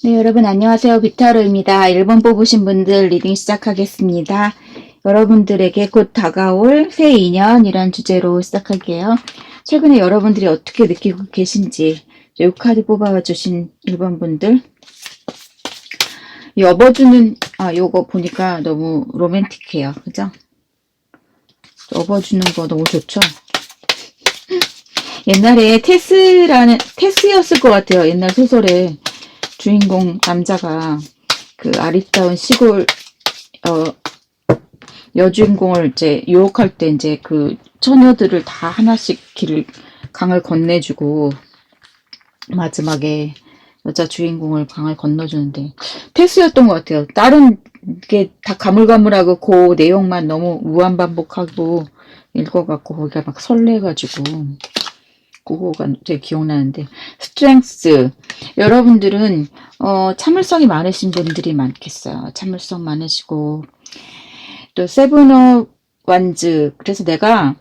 네, 여러분 안녕하세요. 비타로입니다. 1번 뽑으신 분들 리딩 시작하겠습니다. 여러분들에게 곧 다가올 새 인연이란 주제로 시작할게요. 최근에 여러분들이 어떻게 느끼고 계신지 이 카드 뽑아주신 1번 분들 업어주는 요거 보니까 너무 로맨틱해요. 그죠? 업어주는 거 너무 좋죠? 옛날에 테스였을 것 같아요. 옛날 소설에 주인공 남자가 그 아리따운 시골 여주인공을 이제 유혹할 때 이제 그 처녀들을 다 하나씩 강을 건네주고 마지막에 여자 주인공을 강을 건너주는데 테스였던 것 같아요. 다른 게 다 가물가물하고 그 내용만 너무 무한반복하고 읽어갖고 거기가 막 설레가지고 그거가 되게 기억나는데 스트렝스 여러분들은 참을성이 많으신 분들이 많겠어요. 참을성 많으시고 또 세븐 어 완즈 그래서 내가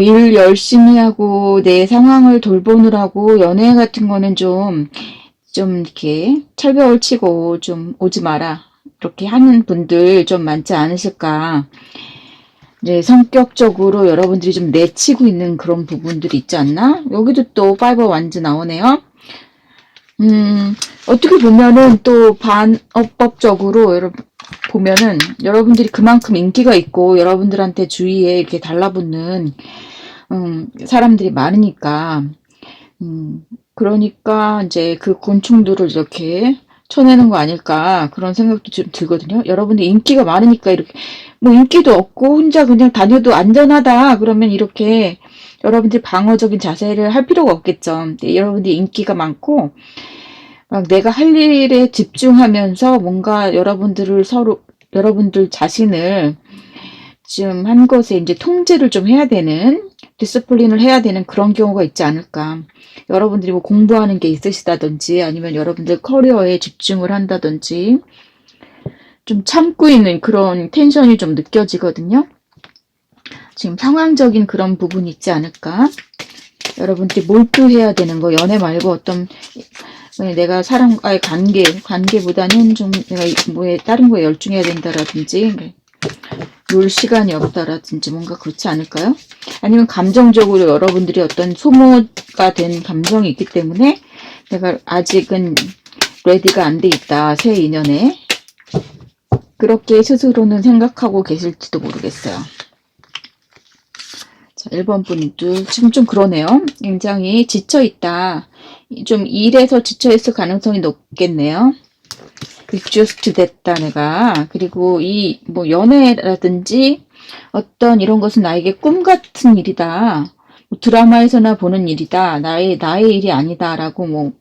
일 열심히 하고 내 상황을 돌보느라고 연애 같은 거는 좀 이렇게 철벽을 치고 좀 오지 마라 이렇게 하는 분들 좀 많지 않으실까. 네, 성격적으로 여러분들이 좀 내치고 있는 그런 부분들이 있지 않나? 여기도 또 파이버 완즈 나오네요. 어떻게 보면은 또 반어법적으로 여러분 보면은 여러분들이 그만큼 인기가 있고 여러분들한테 주위에 이렇게 달라붙는 사람들이 많으니까 그러니까 이제 그 곤충들을 이렇게 쳐내는 거 아닐까 그런 생각도 좀 들거든요. 여러분들 인기가 많으니까 이렇게 뭐 인기도 없고 혼자 그냥 다녀도 안전하다 그러면 이렇게 여러분들이 방어적인 자세를 할 필요가 없겠죠. 근데 여러분들이 인기가 많고 막 내가 할 일에 집중하면서 뭔가 여러분들 자신을 지금 한 것에 이제 통제를 좀 해야 되는, 디스플린을 해야 되는 그런 경우가 있지 않을까. 여러분들이 뭐 공부하는 게 있으시다든지 아니면 여러분들 커리어에 집중을 한다든지 좀 참고 있는 그런 텐션이 좀 느껴지거든요. 지금 상황적인 그런 부분이 있지 않을까. 여러분들이 몰두해야 되는 거, 연애 말고 어떤 내가 사람과의 관계보다는 좀 내가 뭐에 다른 거에 열중해야 된다라든지 놀 시간이 없다라든지 뭔가 그렇지 않을까요? 아니면 감정적으로 여러분들이 어떤 소모가 된 감정이 있기 때문에 내가 아직은 레디가 안 돼 있다. 새 인연에. 그렇게 스스로는 생각하고 계실지도 모르겠어요. 자, 1번 분도 지금 좀 그러네요. 굉장히 지쳐있다. 좀 일에서 지쳐있을 가능성이 높겠네요. exhaust 됐다 내가. 그리고 이 뭐 연애라든지 어떤 이런 것은 나에게 꿈 같은 일이다. 뭐 드라마에서나 보는 일이다. 나의 일이 아니다라고 뭐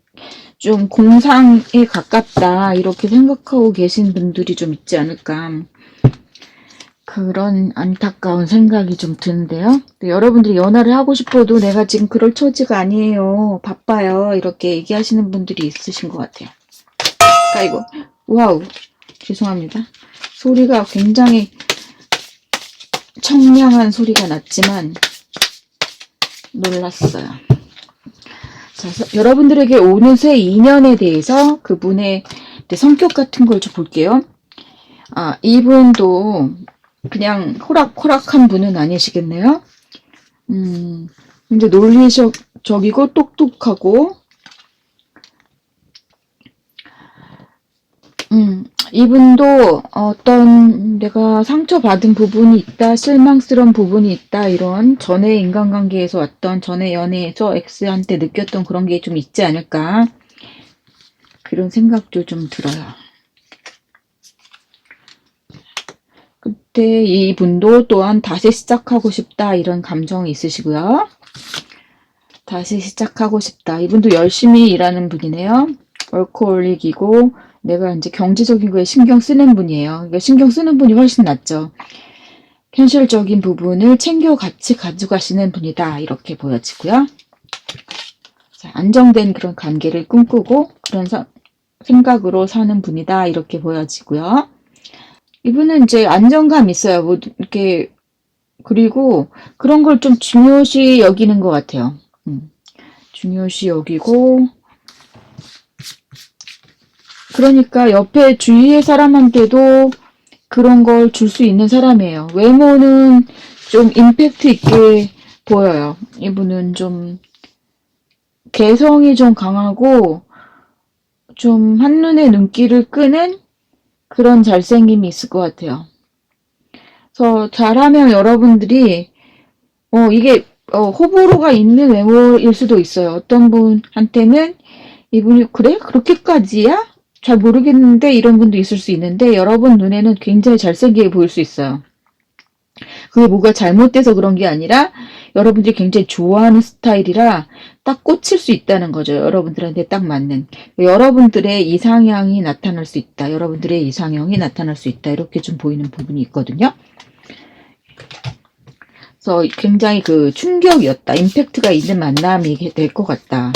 좀 공상에 가깝다. 이렇게 생각하고 계신 분들이 좀 있지 않을까. 그런 안타까운 생각이 좀 드는데요. 여러분들이 연애를 하고 싶어도 내가 지금 그럴 처지가 아니에요. 바빠요. 이렇게 얘기하시는 분들이 있으신 것 같아요. 아이고, 와우. 죄송합니다. 소리가 굉장히 청량한 소리가 났지만 놀랐어요. 자, 여러분들에게 오는 새 인연에 대해서 그분의 성격 같은 걸 좀 볼게요. 이분도 그냥 호락호락한 분은 아니시겠네요. 이제 논리적이고 똑똑하고, 이분도 어떤 내가 상처받은 부분이 있다, 실망스러운 부분이 있다, 이런 전에 인간관계에서 왔던 전에 연애에서 X한테 느꼈던 그런 게 좀 있지 않을까. 그런 생각도 좀 들어요. 그때 이분도 또한 다시 시작하고 싶다, 이런 감정이 있으시고요. 다시 시작하고 싶다. 이분도 열심히 일하는 분이네요. 월코홀릭이고 내가 이제 경제적인 거에 신경 쓰는 분이에요. 그러니까 신경 쓰는 분이 훨씬 낫죠. 현실적인 부분을 챙겨 같이 가져가시는 분이다. 이렇게 보여지고요. 자, 안정된 그런 관계를 꿈꾸고 그런 생각으로 사는 분이다. 이렇게 보여지고요. 이분은 이제 안정감 있어요. 뭐 이렇게 그리고 그런 걸 좀 중요시 여기는 것 같아요. 중요시 여기고 그러니까 옆에 주위의 사람한테도 그런 걸 줄 수 있는 사람이에요. 외모는 좀 임팩트 있게 보여요. 이분은 좀 개성이 좀 강하고 좀 한눈에 눈길을 끄는 그런 잘생김이 있을 것 같아요. 그래서 잘하면 여러분들이 이게 호불호가 있는 외모일 수도 있어요. 어떤 분한테는 이분이 그래? 그렇게까지야? 잘 모르겠는데 이런 분도 있을 수 있는데 여러분 눈에는 굉장히 잘생기게 보일 수 있어요. 그게 뭐가 잘못돼서 그런 게 아니라 여러분들이 굉장히 좋아하는 스타일이라 딱 꽂힐 수 있다는 거죠. 여러분들한테 딱 맞는. 여러분들의 이상향이 나타날 수 있다. 여러분들의 이상형이 나타날 수 있다. 이렇게 좀 보이는 부분이 있거든요. 그래서 굉장히 그 충격이었다. 임팩트가 있는 만남이 될 것 같다.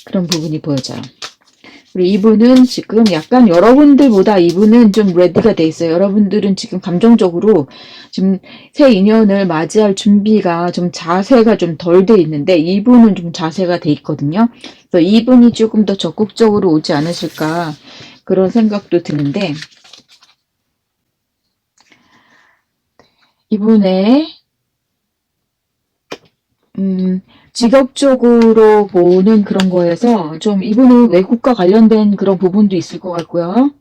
그런 부분이 보여져요. 그리고 이분은 지금 약간 여러분들보다 이분은 좀 레디가 돼 있어요. 여러분들은 지금 감정적으로 지금 새 인연을 맞이할 준비가 좀 자세가 좀 덜 돼 있는데 이분은 좀 자세가 돼 있거든요. 그래서 이분이 조금 더 적극적으로 오지 않으실까 그런 생각도 드는데 이분의 직업적으로 보는 그런 거에서 좀 이분은 외국과 관련된 그런 부분도 있을 것 같고요.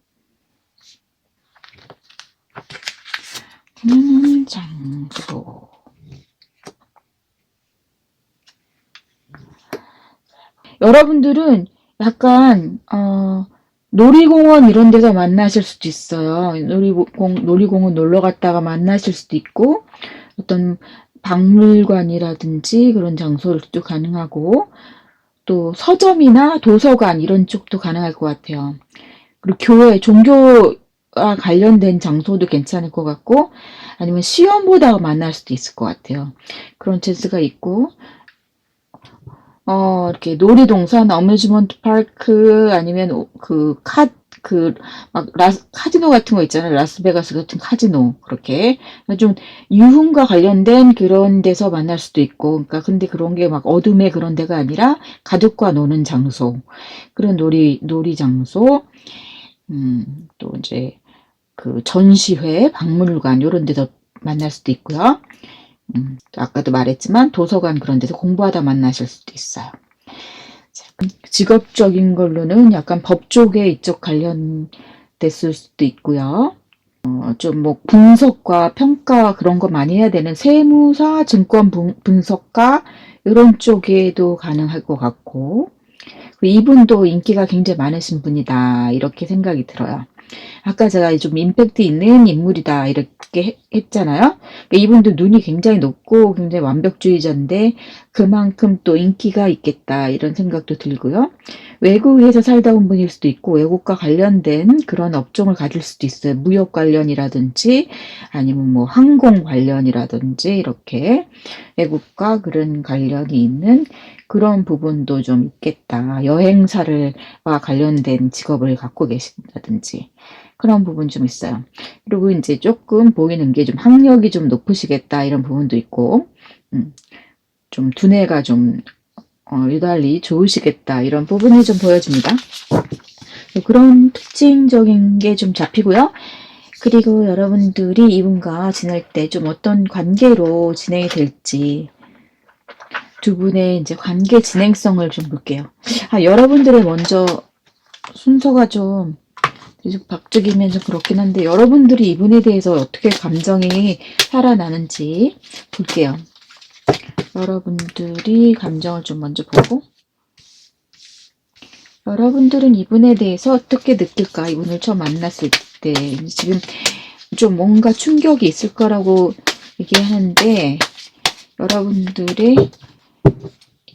장소. 여러분들은 약간 놀이공원 이런 데서 만나실 수도 있어요. 놀이공원 놀러 갔다가 만나실 수도 있고 어떤 박물관이라든지 그런 장소도 가능하고 또 서점이나 도서관 이런 쪽도 가능할 것 같아요. 그리고 교회, 종교와 관련된 장소도 괜찮을 것 같고 아니면 시험 보다가 만날 수도 있을 것 같아요. 그런 찬스가 있고 이렇게 놀이동산, 어뮤즈먼트 파크 아니면 카지노 같은 거 있잖아요. 라스베가스 같은 카지노 그렇게 좀 유흥과 관련된 그런 데서 만날 수도 있고, 그러니까 근데 그런 게 막 어둠의 그런 데가 아니라 가족과 노는 장소, 그런 놀이 장소, 또 이제 그 전시회, 박물관 이런 데서 만날 수도 있고요. 아까도 말했지만 도서관 그런 데서 공부하다 만나실 수도 있어요. 직업적인 걸로는 약간 법 쪽에 이쪽 관련됐을 수도 있고요. 좀 뭐 분석과 평가 그런 거 많이 해야 되는 세무사, 증권 분석가 이런 쪽에도 가능할 것 같고 이분도 인기가 굉장히 많으신 분이다 이렇게 생각이 들어요. 아까 제가 좀 임팩트 있는 인물이다 이렇게 했잖아요. 그러니까 이분도 눈이 굉장히 높고 굉장히 완벽주의자인데 그만큼 또 인기가 있겠다 이런 생각도 들고요. 외국에서 살다 온 분일 수도 있고 외국과 관련된 그런 업종을 가질 수도 있어요. 무역 관련이라든지 아니면 뭐 항공 관련이라든지 이렇게 외국과 그런 관련이 있는 그런 부분도 좀 있겠다. 여행사와 관련된 직업을 갖고 계신다든지 그런 부분 좀 있어요. 그리고 이제 조금 보이는 게 좀 학력이 좀 높으시겠다 이런 부분도 있고 좀 두뇌가 좀 유달리 좋으시겠다 이런 부분이 좀 보여집니다. 그런 특징적인 게 좀 잡히고요. 그리고 여러분들이 이분과 지낼 때 좀 어떤 관계로 진행이 될지 두 분의 이제 관계 진행성을 좀 볼게요. 여러분들의 먼저 순서가 좀 뒤죽박죽이면서 그렇긴 한데 여러분들이 이분에 대해서 어떻게 감정이 살아나는지 볼게요. 여러분들이 감정을 좀 먼저 보고 여러분들은 이분에 대해서 어떻게 느낄까? 이분을 처음 만났을 때 지금 좀 뭔가 충격이 있을 거라고 얘기하는데 여러분들의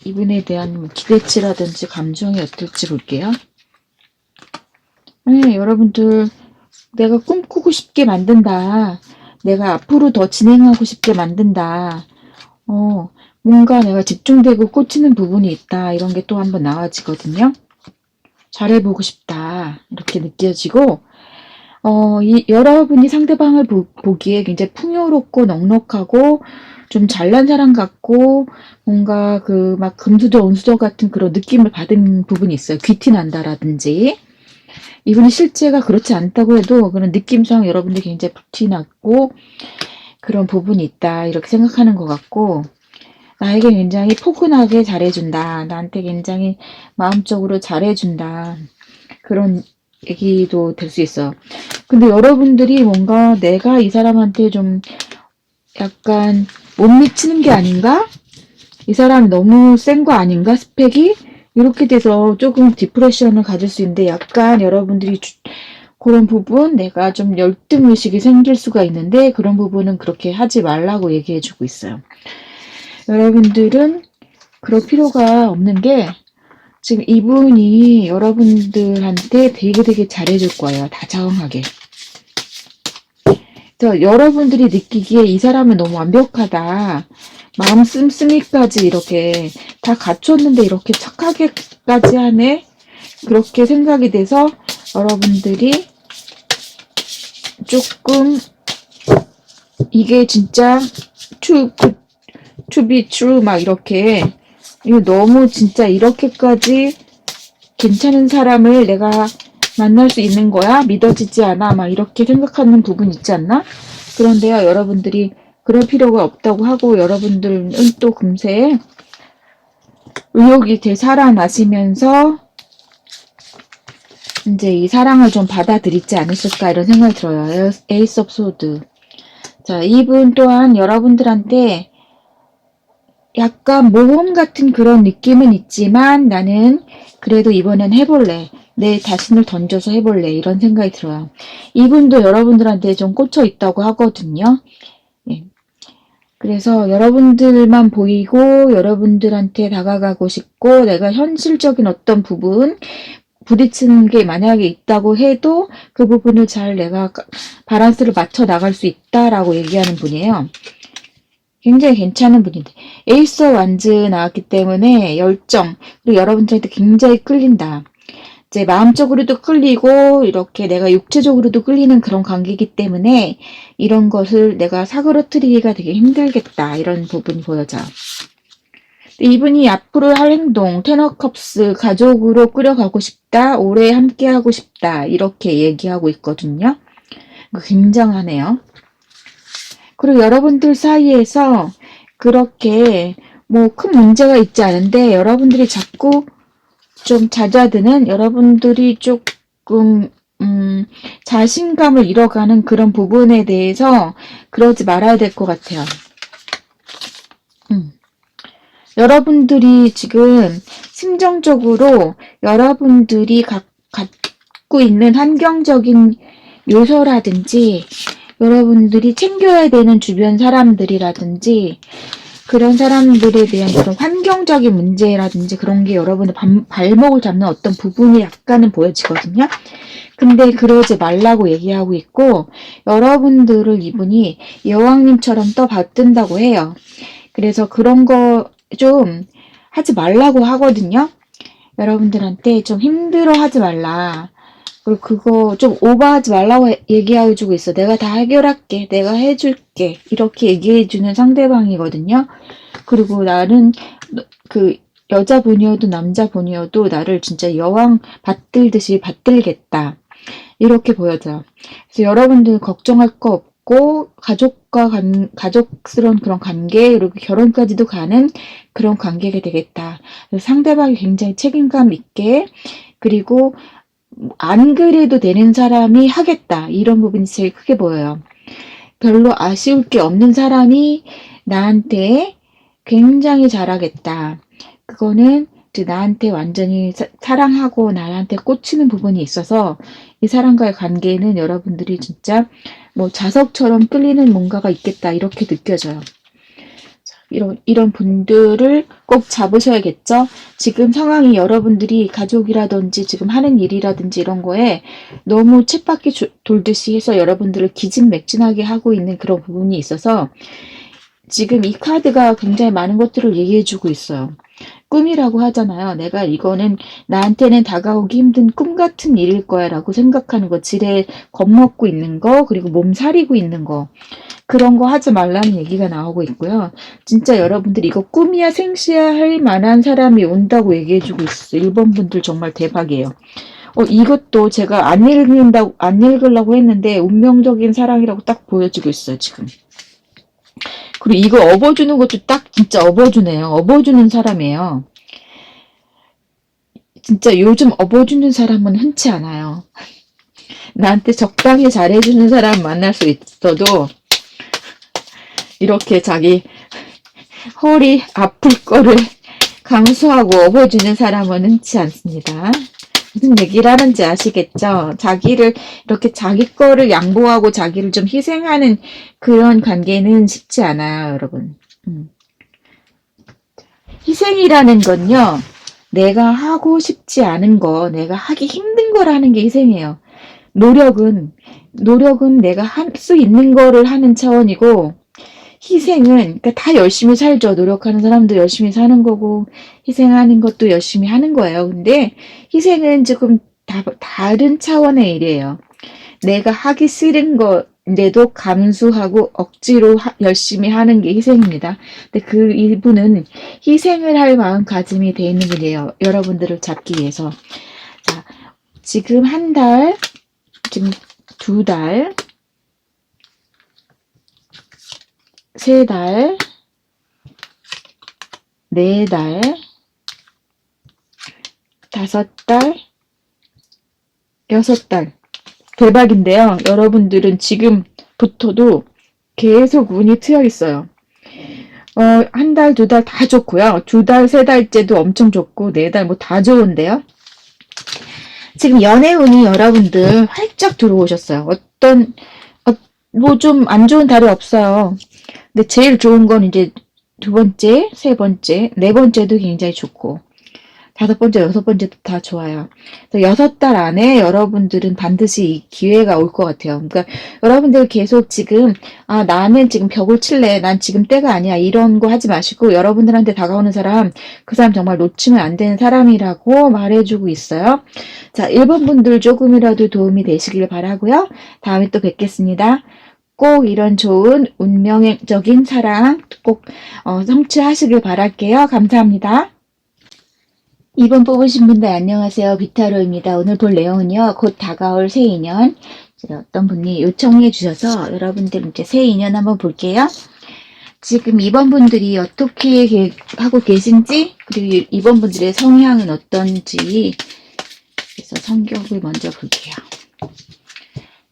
이분에 대한 기대치라든지 감정이 어떨지 볼게요. 네, 여러분들 내가 꿈꾸고 싶게 만든다. 내가 앞으로 더 진행하고 싶게 만든다. 뭔가 내가 집중되고 꽂히는 부분이 있다. 이런 게 또 한번 나와지거든요. 잘해보고 싶다. 이렇게 느껴지고 여러분이 상대방을 보기에 굉장히 풍요롭고 넉넉하고 좀 잘난 사람 같고 뭔가 막 금수저 은수저 같은 그런 느낌을 받은 부분이 있어요. 귀티 난다라든지 이분이 실제가 그렇지 않다고 해도 그런 느낌상 여러분들이 굉장히 부티났고 그런 부분이 있다 이렇게 생각하는 것 같고, 나에게 굉장히 포근하게 잘해준다, 나한테 굉장히 마음적으로 잘해준다, 그런 얘기도 될 수 있어. 근데 여러분들이 뭔가 내가 이 사람한테 좀 약간 못 미치는 게 아닌가? 이 사람이 너무 센 거 아닌가? 스펙이? 이렇게 돼서 조금 디프레션을 가질 수 있는데, 약간 여러분들이 그런 부분, 내가 좀 열등의식이 생길 수가 있는데, 그런 부분은 그렇게 하지 말라고 얘기해주고 있어요. 여러분들은 그럴 필요가 없는 게, 지금 이분이 여러분들한테 되게 잘해줄 거예요. 다정하게. 그래서 여러분들이 느끼기에 이 사람은 너무 완벽하다, 마음 씀씀이까지 이렇게 다 갖췄는데 이렇게 착하게까지 하네, 그렇게 생각이 돼서 여러분들이 조금 이게 진짜 to be true 막 이렇게, 이거 너무 진짜 이렇게까지 괜찮은 사람을 내가 만날 수 있는 거야? 믿어지지 않아? 막 이렇게 생각하는 부분 있지 않나? 그런데요, 여러분들이 그럴 필요가 없다고 하고, 여러분들은 또 금세 의욕이 되살아나시면서 이제 이 사랑을 좀 받아들이지 않으실까 이런 생각이 들어요. 에이스 업 소드. 자, 이분 또한 여러분들한테 약간 모험 같은 그런 느낌은 있지만, 나는 그래도 이번엔 해볼래, 내 자신을 던져서 해볼래, 이런 생각이 들어요. 이분도 여러분들한테 좀 꽂혀 있다고 하거든요. 예. 그래서 여러분들만 보이고 여러분들한테 다가가고 싶고, 내가 현실적인 어떤 부분 부딪히는 게 만약에 있다고 해도 그 부분을 잘 내가 밸런스를 맞춰 나갈 수 있다라고 얘기하는 분이에요. 굉장히 괜찮은 분인데, 에이스 완즈 나왔기 때문에 열정, 그리고 여러분들한테 굉장히 끌린다. 이제 마음적으로도 끌리고 이렇게 내가 육체적으로도 끌리는 그런 관계이기 때문에 이런 것을 내가 사그러뜨리기가 되게 힘들겠다, 이런 부분이 보여져요. 이분이 앞으로 할 행동, 테너컵스, 가족으로 끌어가고 싶다, 오래 함께하고 싶다, 이렇게 얘기하고 있거든요. 굉장하네요. 그리고 여러분들 사이에서 그렇게 뭐 큰 문제가 있지 않은데, 여러분들이 자꾸 좀 잦아드는, 여러분들이 조금 자신감을 잃어가는 그런 부분에 대해서 그러지 말아야 될 것 같아요. 여러분들이 지금 심정적으로 여러분들이 갖고 있는 환경적인 요소라든지, 여러분들이 챙겨야 되는 주변 사람들이라든지, 그런 사람들에 대한 그런 환경적인 문제라든지, 그런 게 여러분의 발목을 잡는 어떤 부분이 약간은 보여지거든요. 근데 그러지 말라고 얘기하고 있고, 여러분들을 이분이 여왕님처럼 떠받든다고 해요. 그래서 그런 거 좀 하지 말라고 하거든요. 여러분들한테 좀 힘들어 하지 말라, 그리고 그거 좀 오버하지 말라고 얘기해주고 있어. 내가 다 해결할게, 내가 해줄게, 이렇게 얘기해주는 상대방이거든요. 그리고 나는 그 여자분이어도 남자분이어도 나를 진짜 여왕 받들듯이 받들겠다, 이렇게 보여져요. 그래서 여러분들 걱정할 거 없고, 가족스러운 그런 관계, 그리고 결혼까지도 가는 그런 관계가 되겠다. 상대방이 굉장히 책임감 있게, 그리고 안 그래도 되는 사람이 하겠다, 이런 부분이 제일 크게 보여요. 별로 아쉬울 게 없는 사람이 나한테 굉장히 잘하겠다. 그거는 나한테 완전히 사랑하고 나한테 꽂히는 부분이 있어서, 이 사람과의 관계는 여러분들이 진짜 뭐 자석처럼 끌리는 뭔가가 있겠다, 이렇게 느껴져요. 이런 분들을 꼭 잡으셔야겠죠. 지금 상황이 여러분들이 가족이라든지 지금 하는 일이라든지 이런 거에 너무 쳇바퀴 돌듯이 해서 여러분들을 기진맥진하게 하고 있는 그런 부분이 있어서, 지금 이 카드가 굉장히 많은 것들을 얘기해주고 있어요. 꿈이라고 하잖아요. 내가 이거는 나한테는 다가오기 힘든 꿈 같은 일일 거야 라고 생각하는 거, 지레 겁먹고 있는 거, 그리고 몸살이고 있는 거, 그런 거 하지 말라는 얘기가 나오고 있고요. 진짜 여러분들 이거 꿈이야 생시야 할 만한 사람이 온다고 얘기해주고 있어요. 1번 분들 정말 대박이에요. 이것도 제가 안 읽으려고 했는데 운명적인 사랑이라고 딱 보여지고 있어요, 지금. 그리고 이거 업어주는 것도 딱 진짜 업어주네요. 업어주는 사람이에요. 진짜 요즘 업어주는 사람은 흔치 않아요. 나한테 적당히 잘해주는 사람 만날 수 있어도 이렇게 자기 허리 아플 거를 감수하고 업어주는 사람은 흔치 않습니다. 무슨 얘기를 하는지 아시겠죠? 자기를 이렇게 자기 거를 양보하고 자기를 좀 희생하는 그런 관계는 쉽지 않아요, 여러분. 희생이라는 건요, 내가 하고 싶지 않은 거, 내가 하기 힘든 걸 하는 게 희생이에요. 노력은 내가 할 수 있는 거를 하는 차원이고, 희생은, 그러니까 다 열심히 살죠. 노력하는 사람도 열심히 사는 거고, 희생하는 것도 열심히 하는 거예요. 근데 희생은 조금 다른 차원의 일이에요. 내가 하기 싫은 건데도 감수하고 억지로 열심히 하는 게 희생입니다. 근데 이분은 희생을 할 마음가짐이 돼 있는 분이에요. 여러분들을 잡기 위해서. 자, 지금 한 달, 지금 2달, 3달, 4달, 5달, 6달. 대박인데요. 여러분들은 지금부터도 계속 운이 트여 있어요. 한 달, 2달 다 좋고요. 2달, 3달째도 엄청 좋고, 4달 뭐 다 좋은데요. 지금 연애운이 여러분들 활짝 들어오셨어요. 뭐 좀 안 좋은 달이 없어요. 근데 제일 좋은 건 이제 2번째, 3번째, 4번째도 굉장히 좋고, 5번째, 6번째도 다 좋아요. 그래서 6달 안에 여러분들은 반드시 이 기회가 올 것 같아요. 그러니까 여러분들 계속 지금, 나는 지금 벽을 칠래. 난 지금 때가 아니야. 이런 거 하지 마시고, 여러분들한테 다가오는 사람, 그 사람 정말 놓치면 안 되는 사람이라고 말해주고 있어요. 자, 1번 분들 조금이라도 도움이 되시길 바라고요. 다음에 또 뵙겠습니다. 꼭 이런 좋은 운명적인 사랑 꼭 성취하시길 바랄게요. 감사합니다. 2번 뽑으신 분들 안녕하세요. 비타로입니다. 오늘 볼 내용은요. 곧 다가올 새 인연. 어떤 분이 요청해 주셔서 여러분들 이제 새 인연 한번 볼게요. 지금 2번 분들이 어떻게 하고 계신지, 그리고 2번 분들의 성향은 어떤지, 그래서 성격을 먼저 볼게요.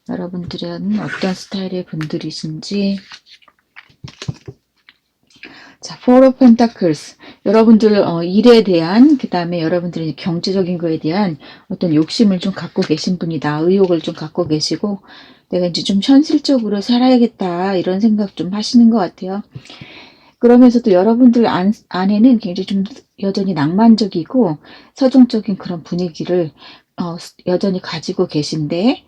여러분들은 어떤 스타일의 분들이신지. 자, Four of Pentacles. 여러분들 일에 대한, 그 다음에 여러분들이 경제적인 거에 대한 어떤 욕심을 좀 갖고 계신 분이다. 의욕을 좀 갖고 계시고, 내가 이제 좀 현실적으로 살아야겠다, 이런 생각 좀 하시는 것 같아요. 그러면서도 여러분들 안에는 굉장히 좀 여전히 낭만적이고 서정적인 그런 분위기를 여전히 가지고 계신데,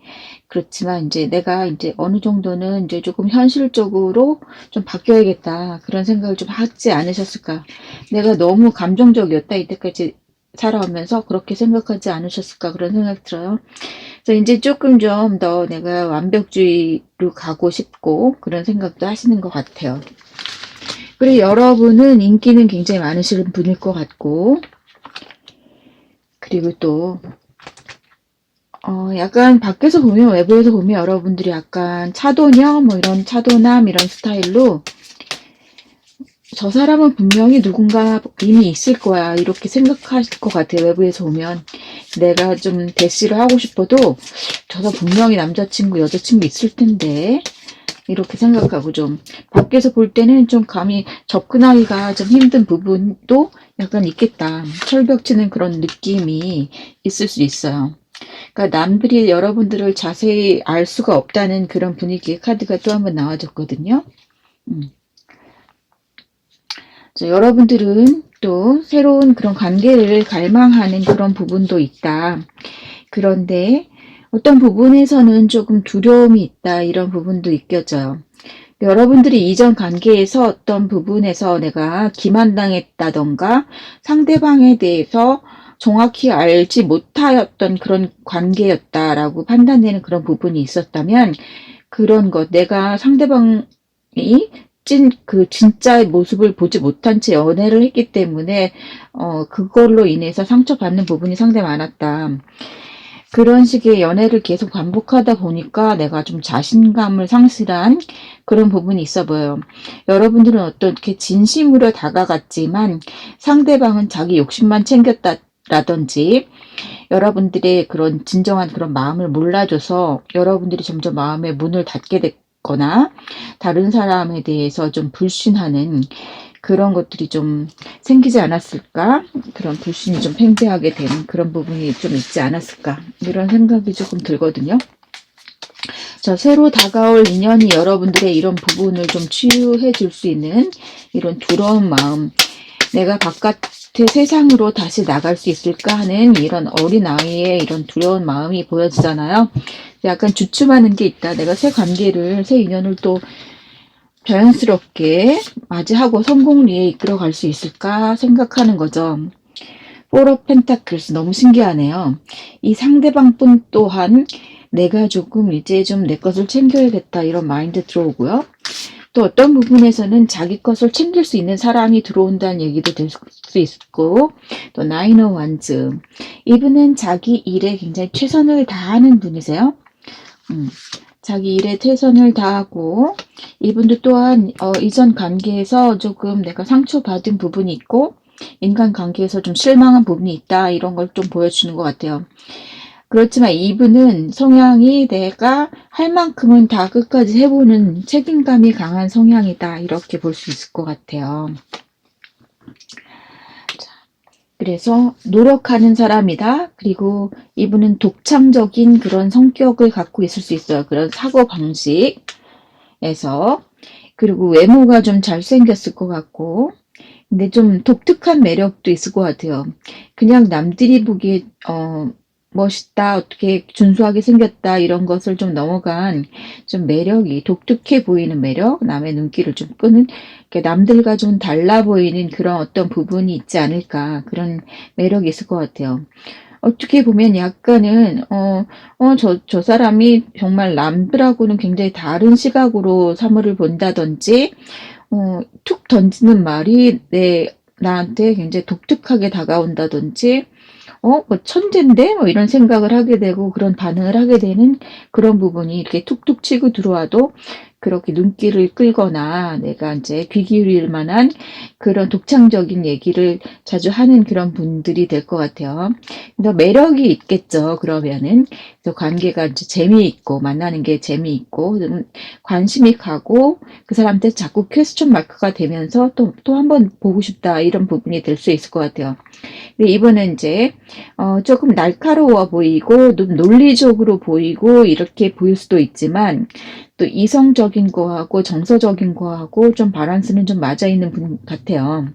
그렇지만 이제 내가 이제 어느 정도는 이제 조금 현실적으로 좀 바뀌어야겠다, 그런 생각을 좀 하지 않으셨을까. 내가 너무 감정적이었다, 이때까지 살아오면서. 그렇게 생각하지 않으셨을까, 그런 생각이 들어요. 그래서 이제 조금 좀 더 내가 완벽주의로 가고 싶고, 그런 생각도 하시는 것 같아요. 그리고 여러분은 인기는 굉장히 많으신 분일 것 같고, 그리고 또 약간 밖에서 보면, 외부에서 보면 여러분들이 약간 차도녀, 뭐 이런 차도남, 이런 스타일로, 저 사람은 분명히 누군가 이미 있을 거야, 이렇게 생각하실 것 같아요. 외부에서 보면 내가 좀 대시를 하고 싶어도 저 사람 분명히 남자친구, 여자친구 있을 텐데, 이렇게 생각하고, 좀 밖에서 볼 때는 좀 감히 접근하기가 좀 힘든 부분도 약간 있겠다, 철벽 치는 그런 느낌이 있을 수 있어요. 그러니까 남들이 여러분들을 자세히 알 수가 없다는 그런 분위기의 카드가 또 한번 나와줬거든요. 여러분들은 또 새로운 그런 관계를 갈망하는 그런 부분도 있다. 그런데 어떤 부분에서는 조금 두려움이 있다, 이런 부분도 느껴져요. 여러분들이 이전 관계에서 어떤 부분에서 내가 기만당했다던가 상대방에 대해서 정확히 알지 못하였던 그런 관계였다라고 판단되는 그런 부분이 있었다면, 그런 것, 내가 상대방이 진짜의 모습을 보지 못한 채 연애를 했기 때문에 그걸로 인해서 상처받는 부분이 상당히 많았다. 그런 식의 연애를 계속 반복하다 보니까 내가 좀 자신감을 상실한 그런 부분이 있어 보여요. 여러분들은 어떻게 진심으로 다가갔지만 상대방은 자기 욕심만 챙겼다라든지 여러분들의 그런 진정한 그런 마음을 몰라줘서 여러분들이 점점 마음의 문을 닫게 됐거나 다른 사람에 대해서 좀 불신하는 그런 것들이 좀 생기지 않았을까? 그런 불신이 좀 팽배하게 되는 그런 부분이 좀 있지 않았을까? 이런 생각이 조금 들거든요. 자, 새로 다가올 인연이 여러분들의 이런 부분을 좀 치유해 줄 수 있는 이런 두려운 마음, 내가 바깥의 세상으로 다시 나갈 수 있을까 하는 이런 어린아이의 이런 두려운 마음이 보여지잖아요. 약간 주춤하는 게 있다. 내가 새 관계를, 새 인연을 또 자연스럽게 맞이하고 성공리에 이끌어 갈 수 있을까 생각하는 거죠. 포 오브 펜타클스 너무 신기하네요. 이 상대방뿐 또한 내가 조금 이제 좀 내 것을 챙겨야겠다 이런 마인드 들어오고요. 또 어떤 부분에서는 자기 것을 챙길 수 있는 사람이 들어온다는 얘기도 될 수 있고, 또 나인 오브 원즈 이분은 자기 일에 굉장히 최선을 다하는 분이세요. 자기 일에 최선을 다하고 이분도 또한 이전 관계에서 조금 내가 상처받은 부분이 있고 인간관계에서 좀 실망한 부분이 있다 이런 걸 좀 보여주는 것 같아요. 그렇지만 이분은 성향이 내가 할 만큼은 다 끝까지 해보는 책임감이 강한 성향이다 이렇게 볼 수 있을 것 같아요. 그래서 노력하는 사람이다. 그리고 이분은 독창적인 그런 성격을 갖고 있을 수 있어요. 그런 사고방식에서. 그리고 외모가 좀 잘생겼을 것 같고 근데 좀 독특한 매력도 있을 것 같아요. 그냥 남들이 보기에 멋있다, 어떻게 준수하게 생겼다 이런 것을 좀 넘어간 좀 매력이 독특해 보이는 매력, 남의 눈길을 좀 끄는 남들과 좀 달라 보이는 그런 어떤 부분이 있지 않을까 그런 매력이 있을 것 같아요. 어떻게 보면 약간은 저 사람이 정말 남들하고는 굉장히 다른 시각으로 사물을 본다든지 툭 던지는 말이 나한테 굉장히 독특하게 다가온다든지 뭐 천재인데? 뭐 이런 생각을 하게 되고 그런 반응을 하게 되는 그런 부분이 이렇게 툭툭 치고 들어와도 그렇게 눈길을 끌거나 내가 이제 귀 기울일 만한 그런 독창적인 얘기를 자주 하는 그런 분들이 될 것 같아요. 그래서 매력이 있겠죠. 그러면은 그래서 관계가 이제 재미있고 만나는 게 재미있고 관심이 가고 그 사람한테 자꾸 퀘스천 마크가 되면서 또 한 번 보고 싶다 이런 부분이 될 수 있을 것 같아요. 근데 이분은 이제 조금 날카로워 보이고 좀 논리적으로 보이고 이렇게 보일 수도 있지만 또 이성적인 거하고 정서적인 거하고 좀 밸런스는 좀 맞아 있는 분 같아요.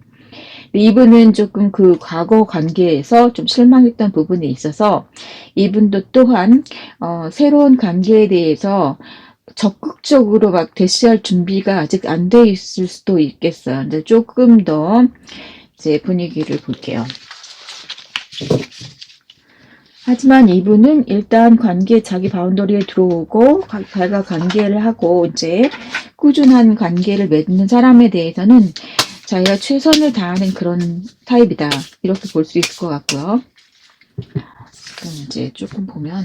근데 이분은 조금 그 과거 관계에서 좀 실망했던 부분이 있어서 이분도 또한 새로운 관계에 대해서 적극적으로 막 대시할 준비가 아직 안 돼 있을 수도 있겠어요. 근데 조금 더 이제 분위기를 볼게요. 하지만 이분은 일단 관계 자기 바운더리에 들어오고 자기가 관계를 하고 이제 꾸준한 관계를 맺는 사람에 대해서는 자기가 최선을 다하는 그런 타입이다 이렇게 볼 수 있을 것 같고요. 그럼 이제 조금 보면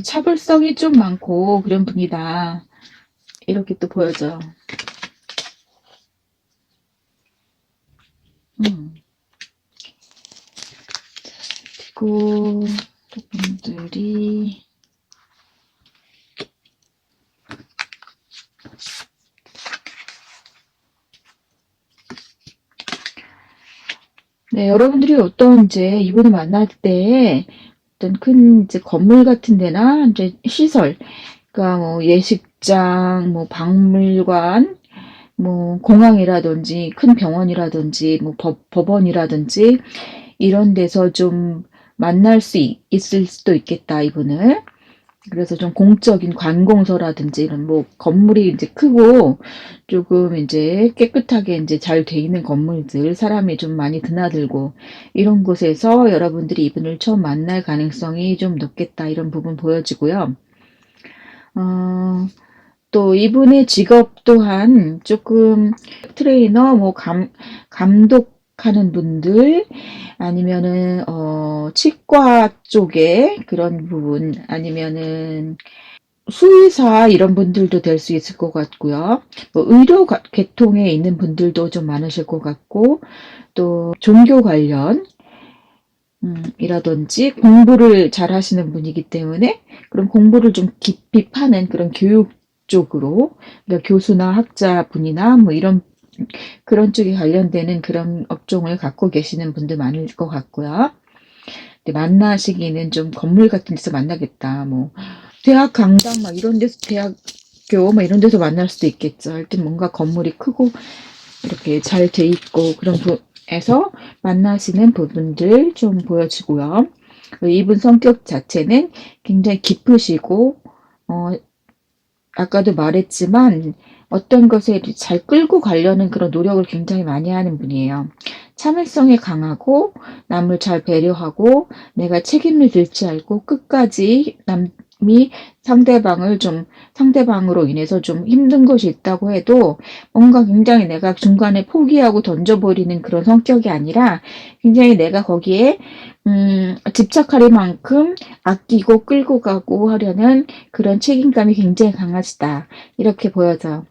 차별성이 좀 많고 그런 분이다 이렇게 또 보여져요. 그리고 또 분들이 네, 여러분들이 어떤 이제 이분을 만날 때 어떤 큰 이제 건물 같은 데나 이제 시설, 그러니까 뭐 예식장, 뭐 박물관, 뭐 공항이라든지 큰 병원이라든지 뭐 법원이라든지 이런 데서 좀 만날 수 있을 수도 있겠다, 이분을. 그래서 좀 공적인 관공서라든지 이런 뭐 건물이 이제 크고 조금 이제 깨끗하게 이제 잘 돼 있는 건물들, 사람이 좀 많이 드나들고 이런 곳에서 여러분들이 이분을 처음 만날 가능성이 좀 높겠다 이런 부분 보여지고요. 어, 또 이분의 직업 또한 조금 트레이너, 뭐 감독하는 분들, 아니면은 치과 쪽에 그런 부분, 아니면은 수의사 이런 분들도 될 수 있을 것 같고요. 뭐 의료 계통에 있는 분들도 좀 많으실 것 같고, 또 종교 관련 이라든지 공부를 잘 하시는 분이기 때문에 그런 공부를 좀 깊이 파는 그런 교육 쪽으로, 그러니까 교수나 학자분이나 뭐 이런 그런 쪽에 관련되는 그런 업종을 갖고 계시는 분들 많을 것 같고요. 근데 만나시기는 좀 건물 같은 데서 만나겠다. 뭐 대학 강당 막 이런 데서, 대학교 막 이런 데서 만날 수도 있겠죠. 하여튼 뭔가 건물이 크고 이렇게 잘 돼 있고 그런 에서 만나시는 부분들 좀 보여지고요. 이분 성격 자체는 굉장히 깊으시고, 아까도 말했지만 어떤 것에 잘 끌고 가려는 그런 노력을 굉장히 많이 하는 분이에요. 참을성이 강하고, 남을 잘 배려하고, 내가 책임을 들지 않고 끝까지 남이 상대방으로 인해서 좀 힘든 것이 있다고 해도 뭔가 굉장히 내가 중간에 포기하고 던져버리는 그런 성격이 아니라 굉장히 내가 거기에 집착할 만큼 아끼고 끌고 가고 하려는 그런 책임감이 굉장히 강하시다. 이렇게 보여져요.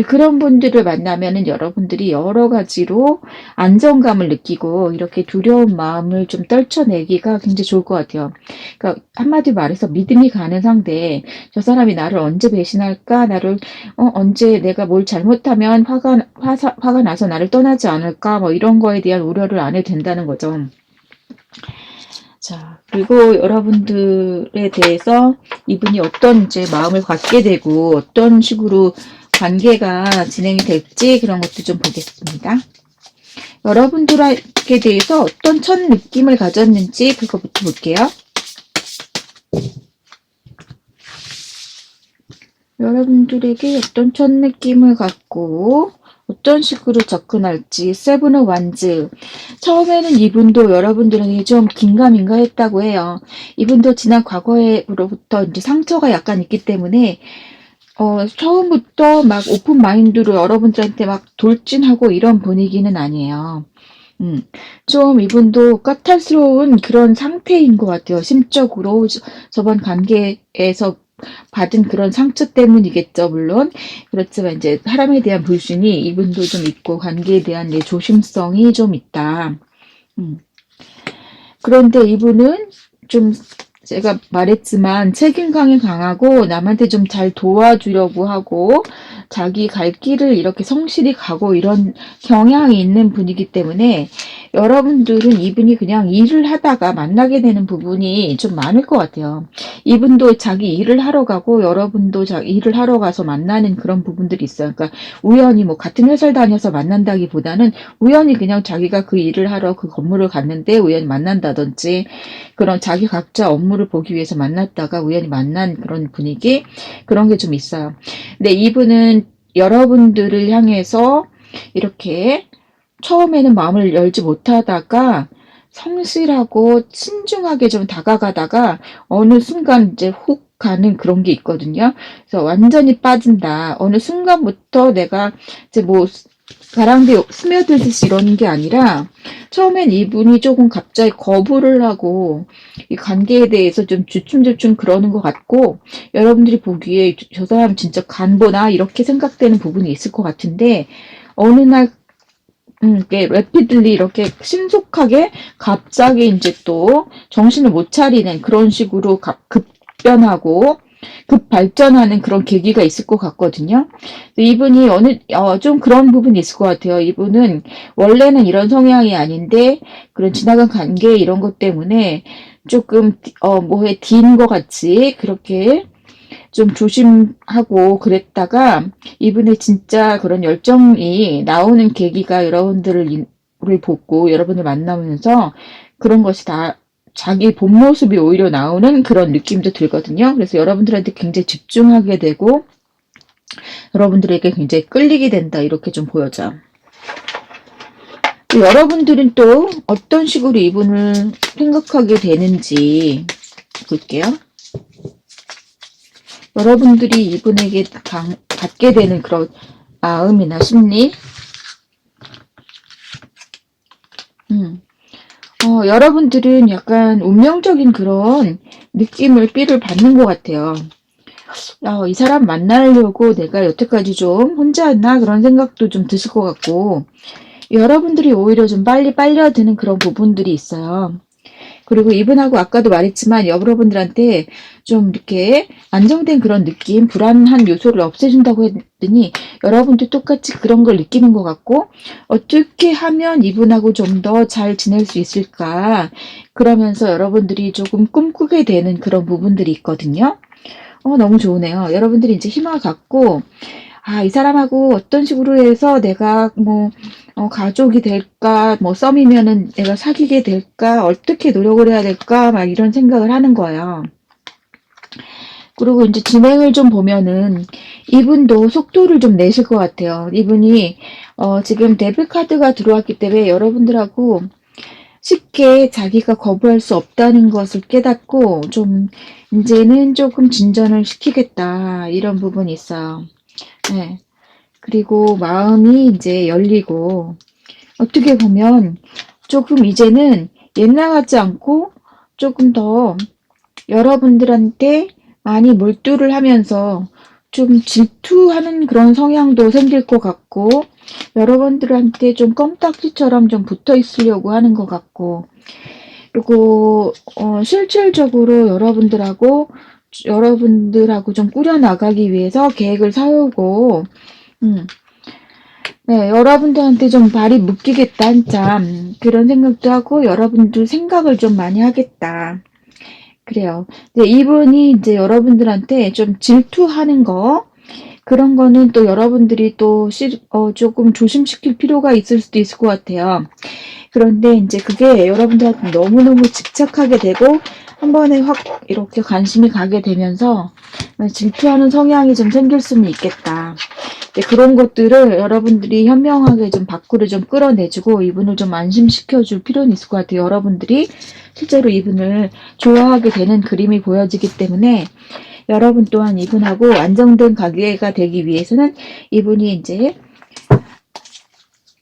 그런 분들을 만나면은 여러분들이 여러 가지로 안정감을 느끼고 이렇게 두려운 마음을 좀 떨쳐내기가 굉장히 좋을 것 같아요. 그러니까 한마디로 말해서 믿음이 가는 상대, 저 사람이 나를 언제 배신할까? 나를 언제 내가 뭘 잘못하면 화가 나서 나를 떠나지 않을까? 뭐 이런 거에 대한 우려를 안 해도 된다는 거죠. 자, 그리고 여러분들에 대해서 이분이 어떤 이제 마음을 갖게 되고 어떤 식으로 관계가 진행이 될지 그런 것도 좀 보겠습니다. 여러분들에게 대해서 어떤 첫 느낌을 가졌는지 그거부터 볼게요. 여러분들에게 어떤 첫 느낌을 갖고 어떤 식으로 접근할지. 세븐 오브 완즈. 처음에는 이분도 여러분들에게 좀 긴가민가 했다고 해요. 이분도 지난 과거에로부터 이제 상처가 약간 있기 때문에 처음부터 막 오픈 마인드로 여러분들한테 막 돌진하고 이런 분위기는 아니에요. 좀 이분도 까탈스러운 그런 상태인 것 같아요. 심적으로 저번 관계에서 받은 그런 상처 때문이겠죠, 물론. 그렇지만 이제 사람에 대한 불신이 이분도 좀 있고 관계에 대한 조심성이 좀 있다. 그런데 이분은 좀 제가 말했지만 책임감이 강하고 남한테 좀 잘 도와주려고 하고 자기 갈 길을 이렇게 성실히 가고 이런 경향이 있는 분이기 때문에 여러분들은 이분이 그냥 일을 하다가 만나게 되는 부분이 좀 많을 것 같아요. 이분도 자기 일을 하러 가고 여러분도 자기 일을 하러 가서 만나는 그런 부분들이 있어요. 그러니까 우연히 뭐 같은 회사를 다녀서 만난다기보다는 우연히 그냥 자기가 그 일을 하러 그 건물을 갔는데 우연히 만난다든지 그런 자기 각자 업무를 보기 위해서 만났다가 우연히 만난 그런 분위기, 그런 게 좀 있어요. 근데 이분은 여러분들을 향해서 이렇게 처음에는 마음을 열지 못하다가 성실하고 친중하게 좀 다가가다가 어느 순간 이제 훅 가는 그런 게 있거든요. 그래서 완전히 빠진다. 어느 순간부터 내가 이제 뭐 가랑비에 스며들듯이 이러는 게 아니라 처음엔 이분이 조금 갑자기 거부를 하고 이 관계에 대해서 좀 주춤주춤 그러는 것 같고 여러분들이 보기에 저 사람 진짜 간보나 이렇게 생각되는 부분이 있을 것 같은데 어느 날 이렇게 래피들리 이렇게 신속하게 갑자기 이제 또 정신을 못 차리는 그런 식으로 급변하고 발전하는 그런 계기가 있을 것 같거든요. 이분이 좀 그런 부분이 있을 것 같아요. 이분은 원래는 이런 성향이 아닌데 그런 지나간 관계 이런 것 때문에 조금 뭐에 딘 것 같이 그렇게 좀 조심하고 그랬다가 이분의 진짜 그런 열정이 나오는 계기가 여러분들을 보고 여러분을 만나면서 그런 것이 다 자기 본 모습이 오히려 나오는 그런 느낌도 들거든요. 그래서 여러분들한테 굉장히 집중하게 되고 여러분들에게 굉장히 끌리게 된다 이렇게 좀 보여져요. 여러분들은 또 어떤 식으로 이분을 생각하게 되는지 볼게요. 여러분들이 이분에게 갖게 되는 그런 마음이나 심리. 여러분들은 약간 운명적인 그런 느낌을 삐를 받는 것 같아요. 이 사람 만나려고 내가 여태까지 좀 혼자였나 그런 생각도 좀 드실 것 같고, 여러분들이 오히려 좀 빨리 빨려드는 그런 부분들이 있어요. 그리고 이분하고 아까도 말했지만 여러분들한테 좀 이렇게 안정된 그런 느낌, 불안한 요소를 없애준다고 했더니 여러분도 똑같이 그런 걸 느끼는 것 같고, 어떻게 하면 이분하고 좀 더 잘 지낼 수 있을까, 그러면서 여러분들이 조금 꿈꾸게 되는 그런 부분들이 있거든요. 너무 좋으네요. 여러분들이 이제 희망을 갖고, 이 사람하고 어떤 식으로 해서 내가 뭐, 가족이 될까, 뭐, 썸이면은 내가 사귀게 될까, 어떻게 노력을 해야 될까, 막 이런 생각을 하는 거예요. 그리고 이제 진행을 좀 보면은 이분도 속도를 좀 내실 것 같아요. 이분이, 지금 데빌 카드가 들어왔기 때문에 여러분들하고 쉽게 자기가 거부할 수 없다는 것을 깨닫고 좀 이제는 조금 진전을 시키겠다, 이런 부분이 있어요. 네. 그리고 마음이 이제 열리고, 어떻게 보면 조금 이제는 옛날 같지 않고 조금 더 여러분들한테 많이 몰두를 하면서 좀 질투하는 그런 성향도 생길 것 같고, 여러분들한테 좀 껌딱지처럼 좀 붙어 있으려고 하는 것 같고, 그리고 실질적으로 여러분들하고 좀 꾸려나가기 위해서 계획을 세우고, 음, 네, 여러분들한테 좀 발이 묶이겠다, 한참. 그런 생각도 하고, 여러분들 생각을 좀 많이 하겠다. 그래요. 이분이 이제 여러분들한테 좀 질투하는 거, 그런 거는 또 여러분들이 또 조금 조심시킬 필요가 있을 수도 있을 것 같아요. 그런데 이제 그게 여러분들한테 너무너무 집착하게 되고, 한 번에 확 이렇게 관심이 가게 되면서 질투하는 성향이 좀 생길 수는 있겠다. 그런 것들을 여러분들이 현명하게 좀 밖으로 좀 끌어내주고 이분을 좀 안심시켜줄 필요는 있을 것 같아요. 여러분들이 실제로 이분을 좋아하게 되는 그림이 보여지기 때문에, 여러분 또한 이분하고 안정된 관계가 되기 위해서는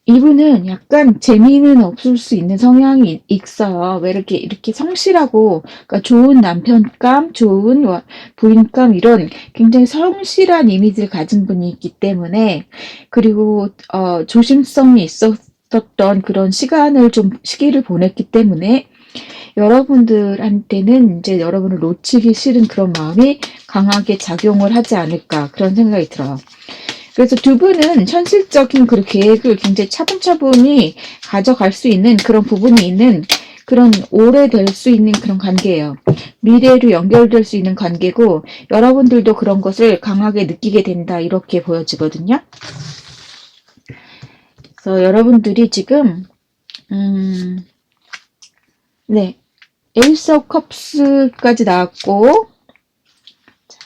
이분은 약간 재미는 없을 수 있는 성향이 있어요. 왜 이렇게 성실하고, 그러니까 좋은 남편감, 좋은 부인감, 이런 굉장히 성실한 이미지를 가진 분이 있기 때문에, 그리고 조심성이 있었던 그런 시기를 보냈기 때문에 여러분들한테는 이제 여러분을 놓치기 싫은 그런 마음이 강하게 작용을 하지 않을까, 그런 생각이 들어요. 그래서 두 분은 현실적인 그 계획을 굉장히 차분차분히 가져갈 수 있는 그런 부분이 있는, 그런 오래될 수 있는 그런 관계예요. 미래로 연결될 수 있는 관계고, 여러분들도 그런 것을 강하게 느끼게 된다, 이렇게 보여지거든요. 그래서 여러분들이 지금 네, 에이스 오브 컵스까지 나왔고,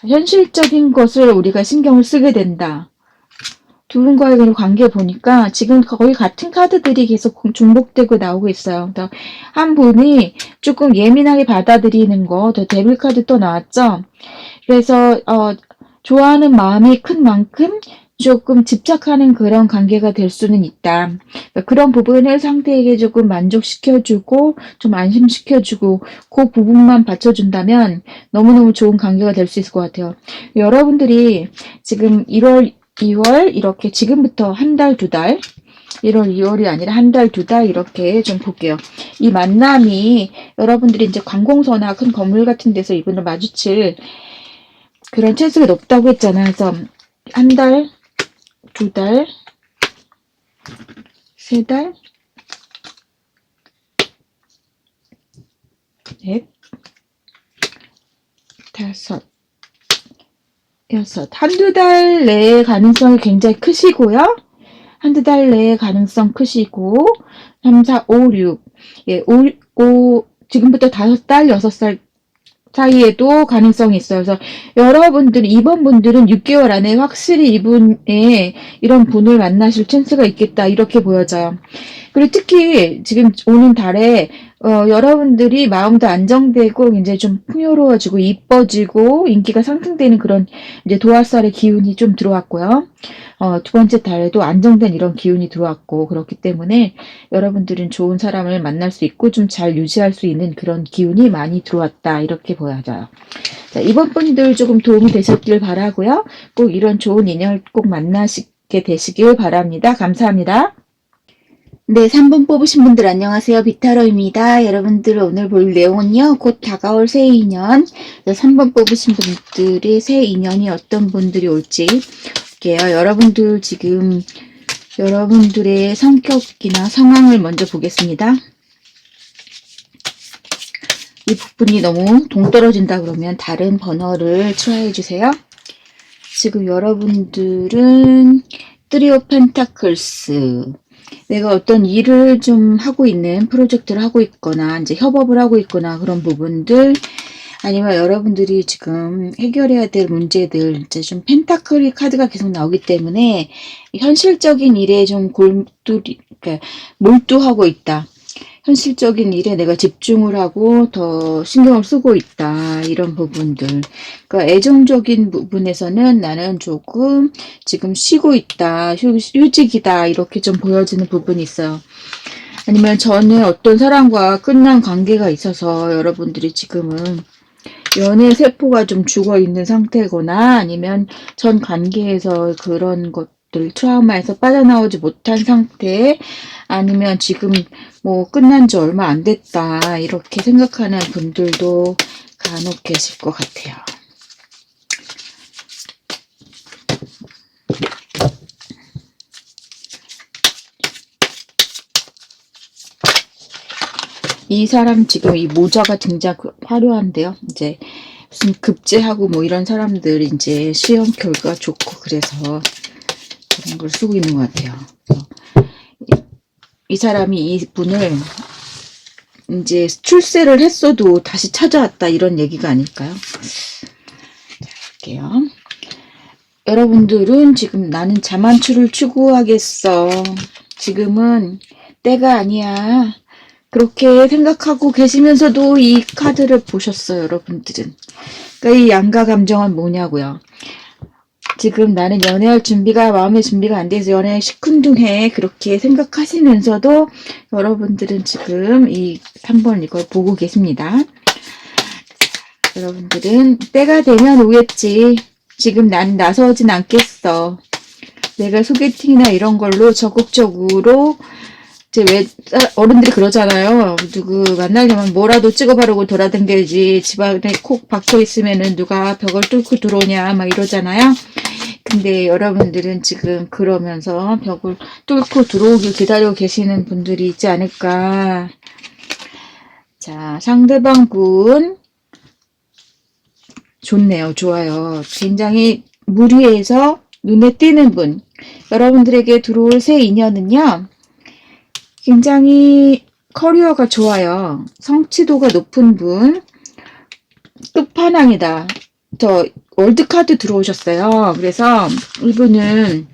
현실적인 것을 우리가 신경을 쓰게 된다. 두 분과의 그런 관계 보니까 지금 거의 같은 카드들이 계속 중복되고 나오고 있어요. 한 분이 조금 예민하게 받아들이는 거, 더 데빌 카드 또 나왔죠. 그래서 좋아하는 마음이 큰 만큼 조금 집착하는 그런 관계가 될 수는 있다. 그런 부분을 상대에게 조금 만족시켜주고 좀 안심시켜주고 그 부분만 받쳐준다면 너무너무 좋은 관계가 될 수 있을 것 같아요. 여러분들이 지금 1월, 2월 이렇게 지금부터 한 달, 두 달, 1월, 2월이 아니라 한 달, 두 달 이렇게 좀 볼게요. 이 만남이 여러분들이 이제 관공서나 큰 건물 같은 데서 이분을 마주칠 그런 찬스가 높다고 했잖아요. 그래서 한 달, 두 달, 세 달, 넷, 다섯, 여섯, 한두 달 내의 가능성이 굉장히 크시고요. 한두 달 내의 가능성 크시고, 3, 4, 5, 6, 예, 지금부터 5달, 6살 사이에도 가능성이 있어요. 그래서 이번 분들은 6개월 안에 확실히 이분의 이런 분을 만나실 찬스가 있겠다, 이렇게 보여져요. 그리고 특히 지금 오는 달에 여러분들이 마음도 안정되고 이제 좀 풍요로워지고 이뻐지고 인기가 상승되는 그런 이제 도화살의 기운이 좀 들어왔고요. 두 번째 달에도 안정된 이런 기운이 들어왔고 그렇기 때문에 여러분들은 좋은 사람을 만날 수 있고 좀 잘 유지할 수 있는 그런 기운이 많이 들어왔다 이렇게 보여져요. 자, 이번 분들 조금 도움이 되셨길 바라고요. 꼭 이런 좋은 인연을 꼭 만나시게 되시길 바랍니다. 감사합니다. 네, 3번 뽑으신 분들 안녕하세요. 비타로입니다. 여러분들 오늘 볼 내용은요. 곧 다가올 새 인연, 3번 뽑으신 분들의 새 인연이 어떤 분들이 올지 볼게요. 여러분들 지금 여러분들의 성격이나 상황을 먼저 보겠습니다. 이 부분이 너무 동떨어진다 그러면 다른 번호를 추가해 주세요. 지금 여러분들은 3 of Pentacles, 내가 어떤 일을 좀 하고 있는 프로젝트를 하고 있거나 이제 협업을 하고 있거나 그런 부분들, 아니면 여러분들이 지금 해결해야 될 문제들, 이제 좀 펜타클 카드가 계속 나오기 때문에 현실적인 일에 좀 그러니까 몰두하고 있다. 현실적인 일에 내가 집중을 하고 더 신경을 쓰고 있다. 이런 부분들. 그러니까 애정적인 부분에서는 나는 조금 지금 쉬고 있다. 휴직이다. 이렇게 좀 보여지는 부분이 있어요. 아니면 전에 어떤 사람과 끝난 관계가 있어서 여러분들이 지금은 연애 세포가 좀 죽어 있는 상태거나 아니면 전 관계에서 그런 것들 트라우마에서 빠져나오지 못한 상태, 아니면 지금 뭐 끝난 지 얼마 안 됐다 이렇게 생각하는 분들도 간혹 계실 것 같아요. 이 사람 지금 이 모자가 굉장히 화려한데요. 이제 무슨 급제하고 뭐 이런 사람들 이제 시험 결과 좋고 그래서 그런 걸 쓰고 있는 것 같아요. 이 사람이 이 분을 이제 출세를 했어도 다시 찾아왔다 이런 얘기가 아닐까요? 자, 볼게요. 여러분들은 지금 나는 자만추를 추구하겠어. 지금은 때가 아니야. 그렇게 생각하고 계시면서도 이 카드를 보셨어요, 여러분들은. 그러니까 이 양가 감정은 뭐냐고요. 지금 나는 연애할 준비가, 마음의 준비가 안 돼서 연애에 시큰둥해. 그렇게 생각하시면서도 여러분들은 지금 이 3번 이걸 보고 계십니다. 여러분들은 때가 되면 오겠지. 지금 난 나서진 않겠어. 내가 소개팅이나 이런 걸로 적극적으로 이제 왜 어른들이 그러잖아요. 누구 만나려면 뭐라도 찍어 바르고 돌아다녀야지. 집안에 콕 박혀 있으면은 누가 벽을 뚫고 들어오냐 막 이러잖아요. 근데 여러분들은 지금 그러면서 벽을 뚫고 들어오길 기다리고 계시는 분들이 있지 않을까. 자, 상대방 분 좋네요. 좋아요. 굉장히 무리해서 눈에 띄는 분. 여러분들에게 들어올 새 인연은요. 굉장히 커리어가 좋아요. 성취도가 높은 분. 끝판왕이다. 저 월드카드 들어오셨어요. 그래서 이분은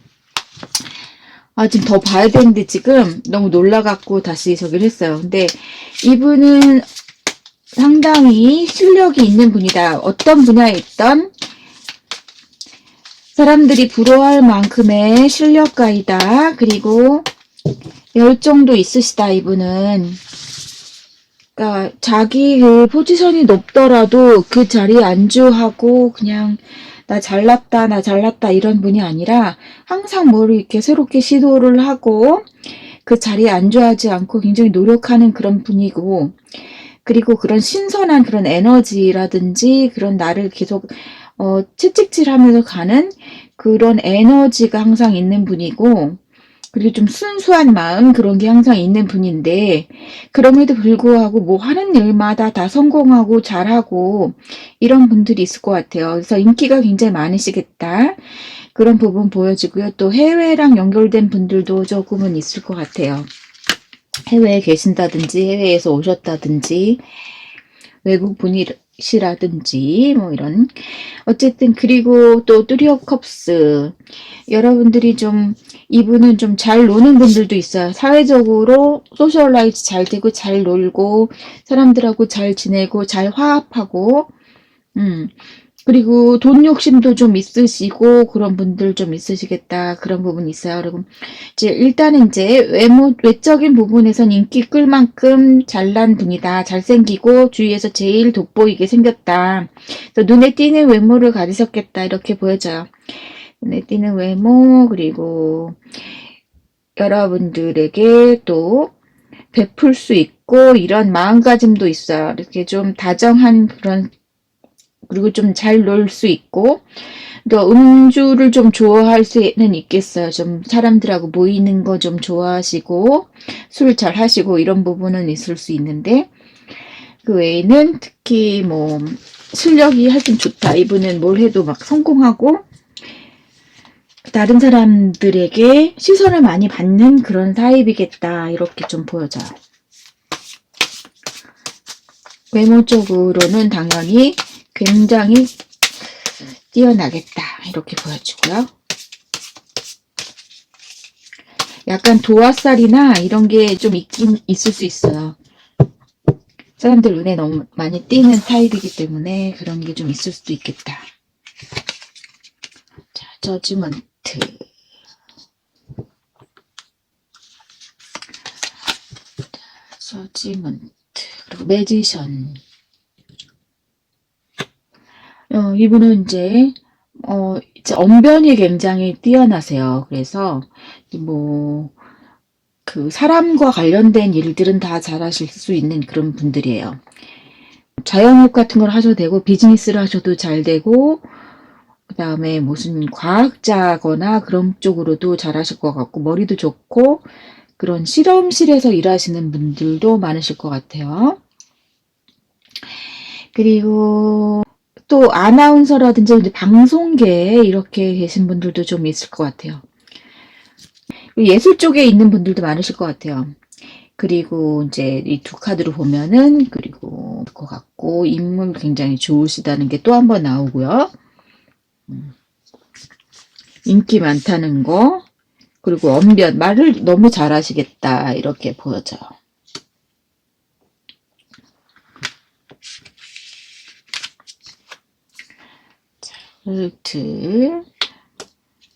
지금 더 봐야 되는데 지금 너무 놀라갖고 다시 저기를 했어요. 근데 이분은 상당히 실력이 있는 분이다. 어떤 분야에 있던 사람들이 부러워할 만큼의 실력가이다. 그리고 열정도 있으시다. 이분은 그러니까 자기 그 포지션이 높더라도 그 자리에 안주하고 그냥 나 잘났다 이런 분이 아니라 항상 뭘 이렇게 새롭게 시도를 하고 그 자리에 안주하지 않고 굉장히 노력하는 그런 분이고, 그리고 그런 신선한 그런 에너지라든지 그런 나를 계속 채찍질하면서 가는 그런 에너지가 항상 있는 분이고, 그리고 좀 순수한 마음 그런 게 항상 있는 분인데, 그럼에도 불구하고 뭐 하는 일마다 다 성공하고 잘하고 이런 분들이 있을 것 같아요. 그래서 인기가 굉장히 많으시겠다. 그런 부분 보여지고요. 또 해외랑 연결된 분들도 조금은 있을 것 같아요. 해외에 계신다든지 해외에서 오셨다든지 외국 분이 이라든지 뭐 이런 어쨌든 그리고 또 쓰리 오브 컵스 여러분들이 좀 이분은 좀 잘 노는 분들도 있어요. 사회적으로 소셜라이즈 잘 되고 잘 놀고 사람들하고 잘 지내고 잘 화합하고 그리고 돈 욕심도 좀 있으시고 그런 분들 좀 있으시겠다 그런 부분이 있어요. 그리고 이제 일단은 이제 외적인 부분에선 인기 끌 만큼 잘난 분이다. 잘생기고 주위에서 제일 돋보이게 생겼다. 그래서 눈에 띄는 외모를 가지셨겠다 이렇게 보여져요. 눈에 띄는 외모 그리고 여러분들에게 또 베풀 수 있고 이런 마음가짐도 있어요. 이렇게 좀 다정한 그런 그리고 좀 잘 놀 수 있고 또 음주를 좀 좋아할 수는 있겠어요. 좀 사람들하고 모이는 거 좀 좋아하시고 술 잘 하시고 이런 부분은 있을 수 있는데 그 외에는 특히 뭐 실력이 하여튼 좋다. 이분은 뭘 해도 막 성공하고 다른 사람들에게 시선을 많이 받는 그런 타입이겠다. 이렇게 좀 보여져요. 외모적으로는 당연히 굉장히 뛰어나겠다. 이렇게 보여지고요. 약간 도화살이나 이런 게 좀 있긴 있을 수 있어요. 사람들 눈에 너무 많이 띄는 타입이기 때문에 그런 게 좀 있을 수도 있겠다. 자, 저지먼트. 저지먼트. 그리고 매지션. 이분은 이제 언변이 굉장히 뛰어나세요. 그래서 뭐 그 사람과 관련된 일들은 다 잘하실 수 있는 그런 분들이에요. 자영업 같은 걸 하셔도 되고 비즈니스를 하셔도 잘 되고 그 다음에 무슨 과학자거나 그런 쪽으로도 잘하실 것 같고 머리도 좋고 그런 실험실에서 일하시는 분들도 많으실 것 같아요. 그리고 또 아나운서라든지 이제 방송계에 이렇게 계신 분들도 좀 있을 것 같아요. 예술 쪽에 있는 분들도 많으실 것 같아요. 그리고 이제 이 두 카드로 보면은 그리고 것 같고 인물 굉장히 좋으시다는 게 또 한 번 나오고요. 인기 많다는 거 그리고 언변 말을 너무 잘하시겠다 이렇게 보여져요. 르트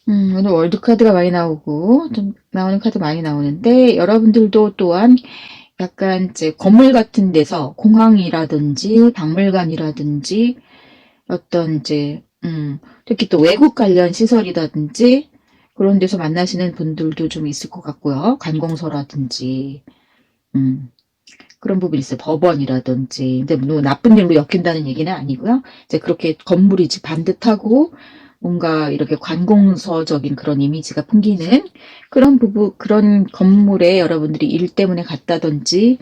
오늘 월드카드가 많이 나오고 좀 나오는 카드 많이 나오는데 여러분들도 또한 약간 이제 건물 같은 데서 공항이라든지 박물관이라든지 어떤 이제 특히 또 외국 관련 시설이라든지 그런 데서 만나시는 분들도 좀 있을 것 같고요. 관공서라든지 그런 부분이 있어요. 법원이라든지. 근데 뭐 나쁜 일로 엮인다는 얘기는 아니고요. 이제 그렇게 건물이 반듯하고 뭔가 이렇게 관공서적인 그런 이미지가 풍기는 그런 그런 건물에 여러분들이 일 때문에 갔다든지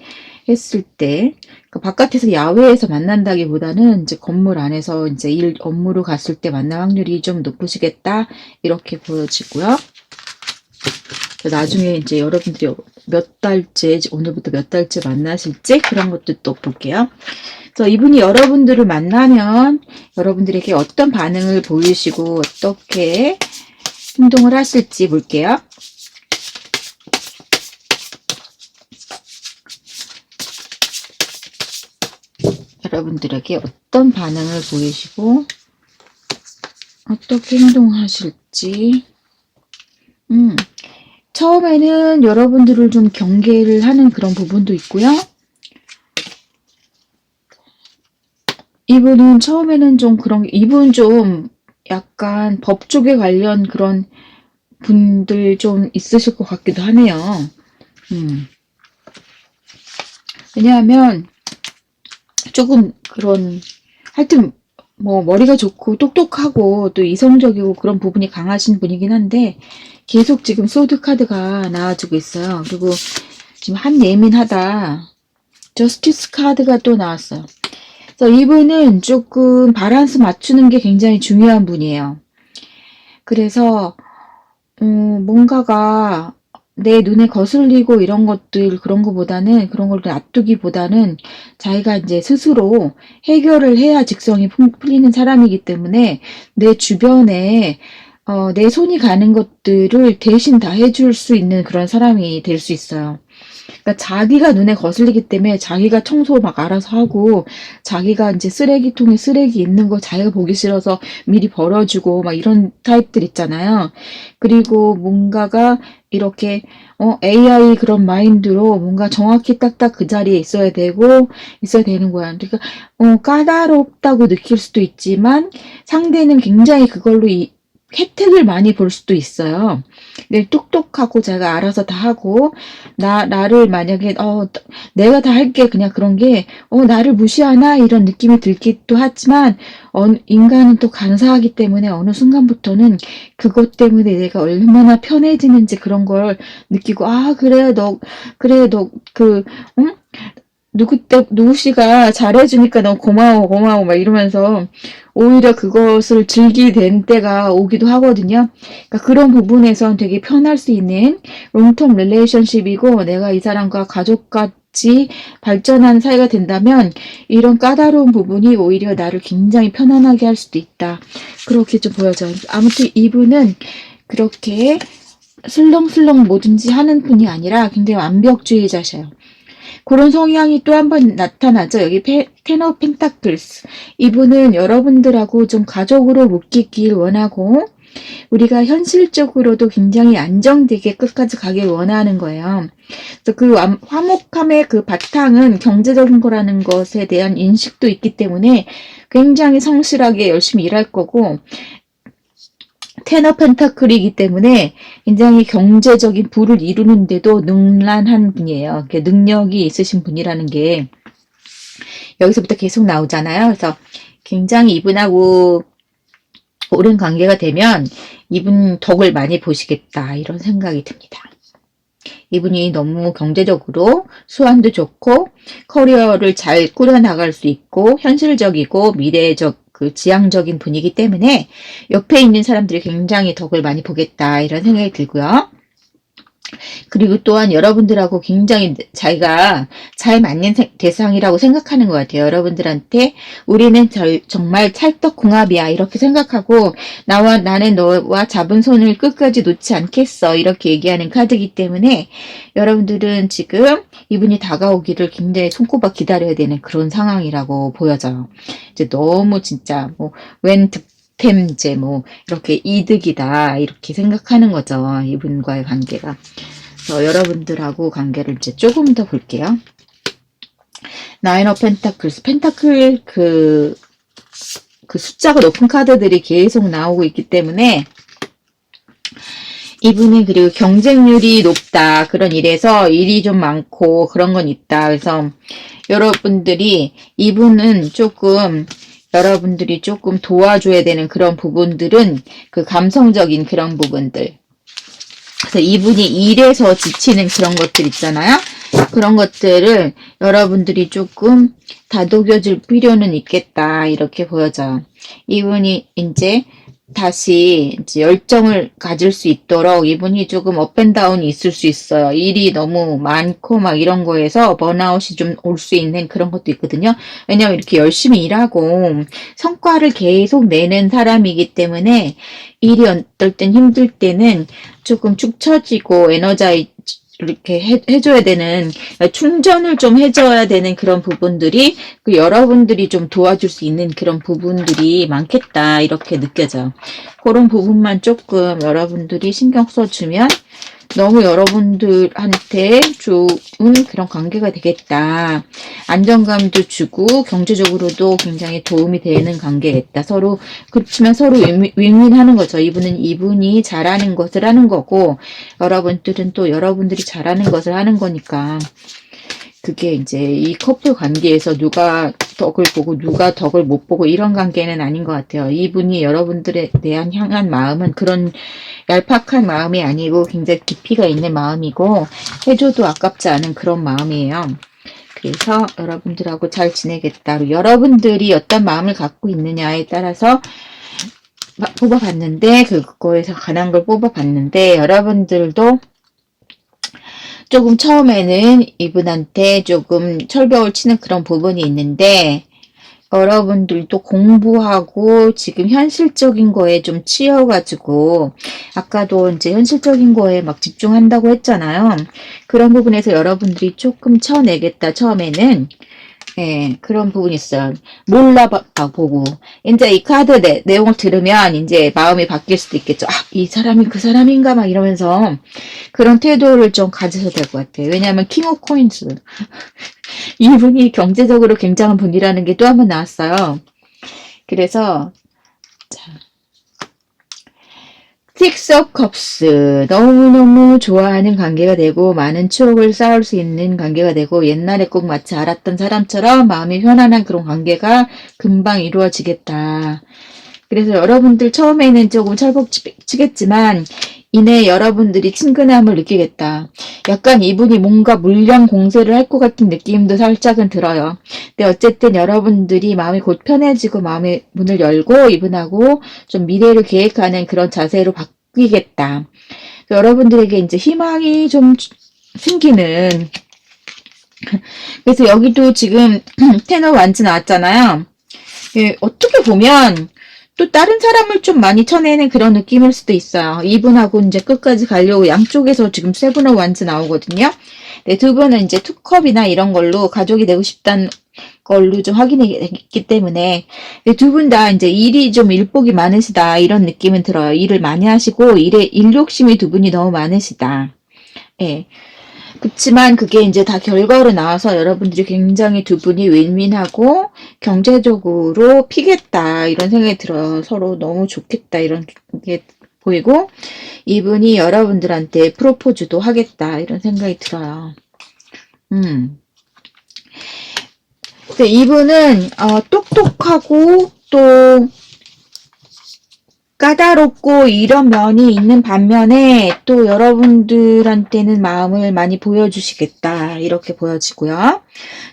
했을 때, 그 바깥에서 야외에서 만난다기보다는 이제 건물 안에서 이제 업무로 갔을 때 만날 확률이 좀 높으시겠다. 이렇게 보여지고요. 나중에 이제 여러분들이 몇 달째, 오늘부터 몇 달째 만나실지 그런 것도 또 볼게요. 그래서 이분이 여러분들을 만나면 여러분들에게 어떤 반응을 보이시고 어떻게 행동을 하실지 볼게요. 여러분들에게 어떤 반응을 보이시고 어떻게 행동하실지 처음에는 여러분들을 좀 경계를 하는 그런 부분도 있고요. 이분은 처음에는 좀 이분 좀 약간 법 쪽에 관련 그런 분들 좀 있으실 것 같기도 하네요. 왜냐하면 조금 그런 하여튼 뭐 머리가 좋고 똑똑하고 또 이성적이고 그런 부분이 강하신 분이긴 한데 계속 지금 소드 카드가 나와주고 있어요. 그리고 지금 예민하다. 저스티스 카드가 또 나왔어요. 그래서 이분은 조금 밸런스 맞추는 게 굉장히 중요한 분이에요. 그래서 뭔가가 내 눈에 거슬리고 이런 것들, 그런 거보다는, 그런 걸 놔두기보다는 자기가 이제 스스로 해결을 해야 직성이 풀리는 사람이기 때문에 내 주변에 내 손이 가는 것들을 대신 다 해줄 수 있는 그런 사람이 될 수 있어요. 그러니까 자기가 눈에 거슬리기 때문에 자기가 청소 막 알아서 하고, 자기가 이제 쓰레기통에 쓰레기 있는 거 자기가 보기 싫어서 미리 버려주고 막 이런 타입들 있잖아요. 그리고 뭔가가 이렇게 AI 그런 마인드로 뭔가 정확히 딱딱 그 자리에 있어야 되는 거야. 그러니까 까다롭다고 느낄 수도 있지만 상대는 굉장히 그걸로 혜택을 많이 볼 수도 있어요. 내 똑똑하고 제가 알아서 다 하고, 나를 만약에, 내가 다 할게. 그냥 그런 게, 나를 무시하나? 이런 느낌이 들기도 하지만, 인간은 또 간사하기 때문에 어느 순간부터는 그것 때문에 내가 얼마나 편해지는지 그런 걸 느끼고, 그래, 응? 누구씨가 잘해주니까 너무 고마워, 막 이러면서 오히려 그것을 즐기게 된 때가 오기도 하거든요. 그러니까 그런 부분에선 되게 편할 수 있는 롱텀 릴레이션십이고, 내가 이 사람과 가족같이 발전하는 사이가 된다면 이런 까다로운 부분이 오히려 나를 굉장히 편안하게 할 수도 있다. 그렇게 좀 보여져요. 아무튼 이분은 그렇게 슬렁슬렁 뭐든지 하는 분이 아니라 굉장히 완벽주의자셔요. 그런 성향이 또 한 번 나타나죠. 여기 텐 오브 펜타클스. 이분은 여러분들하고 좀 가족으로 묶이길 원하고, 우리가 현실적으로도 굉장히 안정되게 끝까지 가길 원하는 거예요. 그래서 그 화목함의 그 바탕은 경제적인 거라는 것에 대한 인식도 있기 때문에 굉장히 성실하게 열심히 일할 거고, 테너 펜타클이기 때문에 굉장히 경제적인 부를 이루는데도 능란한 분이에요. 능력이 있으신 분이라는 게 여기서부터 계속 나오잖아요. 그래서 굉장히 이분하고 오랜 관계가 되면 이분 덕을 많이 보시겠다, 이런 생각이 듭니다. 이분이 너무 경제적으로 수완도 좋고 커리어를 잘 꾸려나갈 수 있고 현실적이고 미래적 지향적인 분이기 때문에 옆에 있는 사람들이 굉장히 덕을 많이 보겠다, 이런 생각이 들고요. 그리고 또한 여러분들하고 굉장히 자기가 잘 맞는 대상이라고 생각하는 것 같아요. 여러분들한테 우리는 정말 찰떡궁합이야, 이렇게 생각하고 나는 너와 잡은 손을 끝까지 놓지 않겠어, 이렇게 얘기하는 카드이기 때문에 여러분들은 지금 이분이 다가오기를 굉장히 손꼽아 기다려야 되는 그런 상황이라고 보여져요. 이제 너무 진짜 웬 득템제 이렇게 이득이다, 이렇게 생각하는 거죠. 이분과의 관계가. 여러분들하고 관계를 이제 조금 더 볼게요. 나인 오브 펜타클스. 펜타클 그 숫자가 높은 카드들이 계속 나오고 있기 때문에 이분이 그리고 경쟁률이 높다, 그런 일에서 일이 좀 많고 그런 건 있다. 그래서 여러분들이 조금 도와줘야 되는 그런 부분들은 그 감성적인 그런 부분들. 그래서 이분이 일에서 지치는 그런 것들 있잖아요. 그런 것들을 여러분들이 조금 다독여줄 필요는 있겠다, 이렇게 보여져요. 이분이 이제 다시 열정을 가질 수 있도록 이분이 조금 업앤다운이 있을 수 있어요. 일이 너무 많고 막 이런 거에서 번아웃이 좀 올 수 있는 그런 것도 있거든요. 왜냐하면 이렇게 열심히 일하고 성과를 계속 내는 사람이기 때문에 일이 어떨 땐 힘들 때는 조금 축 처지고 이렇게 해줘야 되는, 충전을 좀 해줘야 되는 그런 부분들이 여러분들이 좀 도와줄 수 있는 그런 부분들이 많겠다, 이렇게 느껴져요. 그런 부분만 조금 여러분들이 신경 써주면 너무 여러분들한테 좋은 그런 관계가 되겠다. 안정감도 주고 경제적으로도 굉장히 도움이 되는 관계겠다. 그렇지만 서로 윈윈하는 거죠. 이분이 잘하는 것을 하는 거고, 여러분들은 또 여러분들이 잘하는 것을 하는 거니까, 그게 이제 이 커플 관계에서 누가 덕을 보고 누가 덕을 못 보고 이런 관계는 아닌 것 같아요. 이분이 여러분들에 대한 향한 마음은 그런 얄팍한 마음이 아니고 굉장히 깊이가 있는 마음이고 해줘도 아깝지 않은 그런 마음이에요. 그래서 여러분들하고 잘 지내겠다. 여러분들이 어떤 마음을 갖고 있느냐에 따라서 뽑아봤는데, 그거에서 가난 걸 뽑아봤는데, 여러분들도 조금 처음에는 이분한테 조금 철벽을 치는 그런 부분이 있는데, 여러분들도 공부하고 지금 현실적인 거에 좀 치여가지고, 아까도 이제 현실적인 거에 막 집중한다고 했잖아요. 그런 부분에서 여러분들이 조금 쳐내겠다, 처음에는. 예, 그런 부분이 있어요. 보고. 이제 이 카드 내용을 들으면 이제 마음이 바뀔 수도 있겠죠. 아, 이 사람이 그 사람인가? 막 이러면서 그런 태도를 좀 가지셔도 될 것 같아요. 왜냐하면 킹 오브 코인스. 이분이 경제적으로 굉장한 분이라는 게 또 한 번 나왔어요. 그래서, 식스 오브 컵스 너무너무 좋아하는 관계가 되고 많은 추억을 쌓을 수 있는 관계가 되고 옛날에 꼭 마치 알았던 사람처럼 마음이 편안한 그런 관계가 금방 이루어지겠다. 그래서 여러분들 처음에는 조금 철벅치겠지만 이내 여러분들이 친근함을 느끼겠다. 약간 이분이 뭔가 물량 공세를 할 것 같은 느낌도 살짝은 들어요. 근데 어쨌든 여러분들이 마음이 곧 편해지고 마음의 문을 열고 이분하고 좀 미래를 계획하는 그런 자세로 바뀌겠다. 여러분들에게 이제 희망이 좀 생기는. 그래서 여기도 지금 테너 완즈 나왔잖아요. 예, 어떻게 보면 또 다른 사람을 좀 많이 쳐내는 그런 느낌일 수도 있어요. 이분하고 이제 끝까지 가려고 양쪽에서 지금 세븐 오브 완즈 나오거든요. 네, 두 분은 이제 투컵이나 이런 걸로 가족이 되고 싶다는 걸로 좀 확인이 됐기 때문에 네, 두 분 다 이제 일이 좀 일복이 많으시다 이런 느낌은 들어요. 일을 많이 하시고 일 욕심이 두 분이 너무 많으시다. 예. 그치만 그게 이제 다 결과로 나와서 여러분들이 굉장히 두 분이 윈윈하고 경제적으로 피겠다 이런 생각이 들어요. 서로 너무 좋겠다 이런 게 보이고 이분이 여러분들한테 프로포즈도 하겠다 이런 생각이 들어요. 근데 이분은 똑똑하고 또 까다롭고 이런 면이 있는 반면에 또 여러분들한테는 마음을 많이 보여주시겠다 이렇게 보여지고요.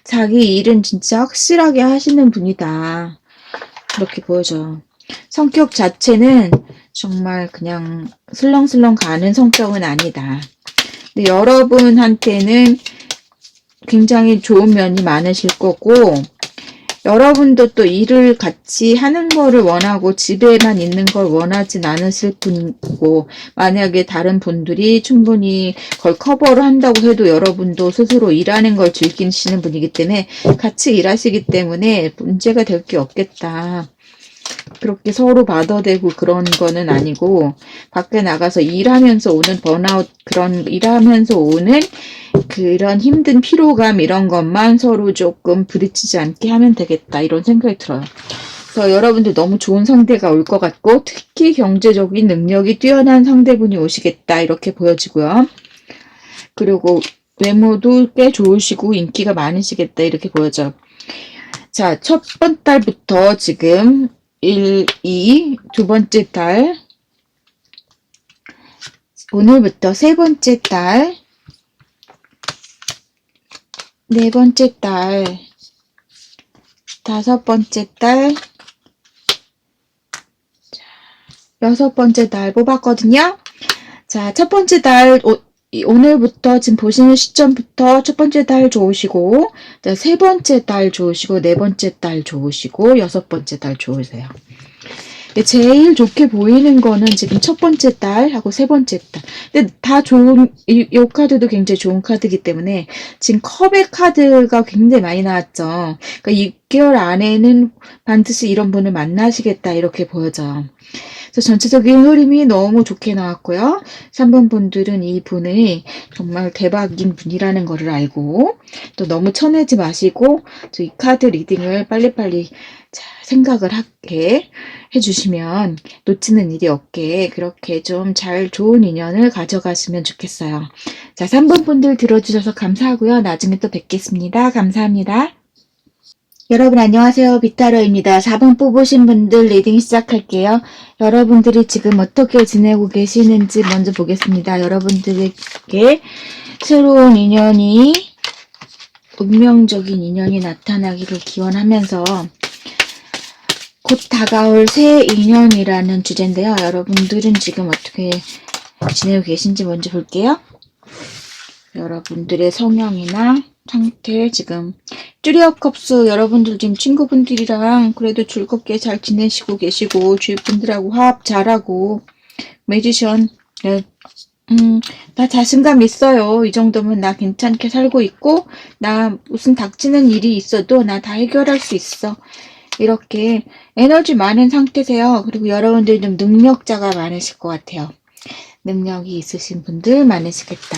자기 일은 진짜 확실하게 하시는 분이다 이렇게 보여져요. 성격 자체는 정말 그냥 슬렁슬렁 가는 성격은 아니다. 근데 여러분한테는 굉장히 좋은 면이 많으실 거고 여러분도 또 일을 같이 하는 거를 원하고 집에만 있는 걸 원하진 않으실 분이고 만약에 다른 분들이 충분히 그걸 커버를 한다고 해도 여러분도 스스로 일하는 걸 즐기시는 분이기 때문에 같이 일하시기 때문에 문제가 될 게 없겠다. 그렇게 서로 받아대고 그런 거는 아니고 밖에 나가서 일하면서 오는 번아웃 그런 일하면서 오는 그런 힘든 피로감 이런 것만 서로 조금 부딪히지 않게 하면 되겠다 이런 생각이 들어요. 그래서 여러분들 너무 좋은 상대가 올 것 같고 특히 경제적인 능력이 뛰어난 상대분이 오시겠다 이렇게 보여지고요. 그리고 외모도 꽤 좋으시고 인기가 많으시겠다 이렇게 보여져요. 자, 첫 번째 달부터 지금 1, 2, 두 번째 달, 오늘부터 세 번째 달, 네 번째 달, 다섯 번째 달, 여섯 번째 달 뽑았거든요. 자, 첫 번째 달, 오늘부터 지금 보시는 시점부터 첫 번째 달 좋으시고, 세 번째 달 좋으시고, 네 번째 달 좋으시고, 여섯 번째 달 좋으세요. 제일 좋게 보이는 거는 지금 첫 번째 달하고 세 번째 달. 근데 다 좋은, 이 카드도 굉장히 좋은 카드이기 때문에 지금 컵의 카드가 굉장히 많이 나왔죠. 그러니까 6개월 안에는 반드시 이런 분을 만나시겠다 이렇게 보여져요. 그래서 전체적인 흐름이 너무 좋게 나왔고요. 3번 분들은 이 분이 정말 대박인 분이라는 것을 알고 또 너무 쳐내지 마시고 이 카드 리딩을 빨리빨리 생각을 하게 해주시면 놓치는 일이 없게 그렇게 좀 잘 좋은 인연을 가져가시면 좋겠어요. 자, 3번 분들 들어주셔서 감사하고요. 나중에 또 뵙겠습니다. 감사합니다. 여러분 안녕하세요. 비타로입니다. 4번 뽑으신 분들 리딩 시작할게요. 여러분들이 지금 어떻게 지내고 계시는지 먼저 보겠습니다. 여러분들에게 새로운 인연이 운명적인 인연이 나타나기를 기원하면서 곧 다가올 새 인연이라는 주제인데요. 여러분들은 지금 어떻게 지내고 계신지 먼저 볼게요. 여러분들의 성향이나 상태, 지금 쭈리어컵스 여러분들 지금 친구분들이랑 그래도 즐겁게 잘 지내시고 계시고 주위 분들하고 화합 잘하고 매지션, 네, 나 자신감 있어요. 이 정도면 나 괜찮게 살고 있고 나 무슨 닥치는 일이 있어도 나 다 해결할 수 있어. 이렇게 에너지 많은 상태세요. 그리고 여러분들 좀 능력자가 많으실 것 같아요. 능력이 있으신 분들 많으시겠다.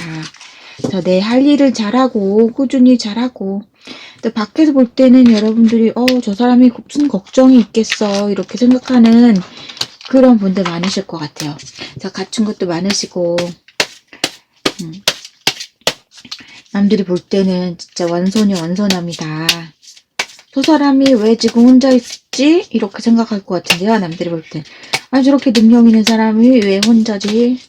그래서 내 할 일을 잘하고 꾸준히 잘하고 또 밖에서 볼 때는 여러분들이 저 사람이 무슨 걱정이 있겠어 이렇게 생각하는 그런 분들 많으실 것 같아요. 그래서 갖춘 것도 많으시고 남들이 볼 때는 진짜 완손이 완손합니다. 저 사람이 왜 지금 혼자 있지? 이렇게 생각할 것 같은데요. 남들이 볼 땐. 저렇게 능력 있는 사람이 왜 혼자지?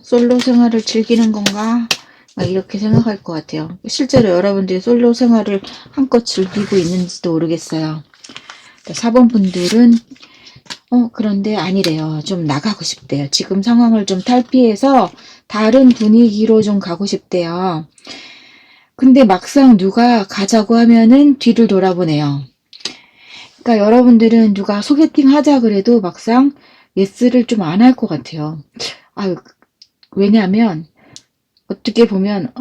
솔로 생활을 즐기는 건가? 막 이렇게 생각할 것 같아요. 실제로 여러분들이 솔로 생활을 한껏 즐기고 있는지도 모르겠어요. 4번 분들은 그런데 아니래요. 좀 나가고 싶대요. 지금 상황을 좀 탈피해서 다른 분위기로 좀 가고 싶대요. 근데 막상 누가 가자고 하면은 뒤를 돌아보네요. 그러니까 여러분들은 누가 소개팅 하자 그래도 막상 예스를 좀 안 할 것 같아요. 왜냐하면 어떻게 보면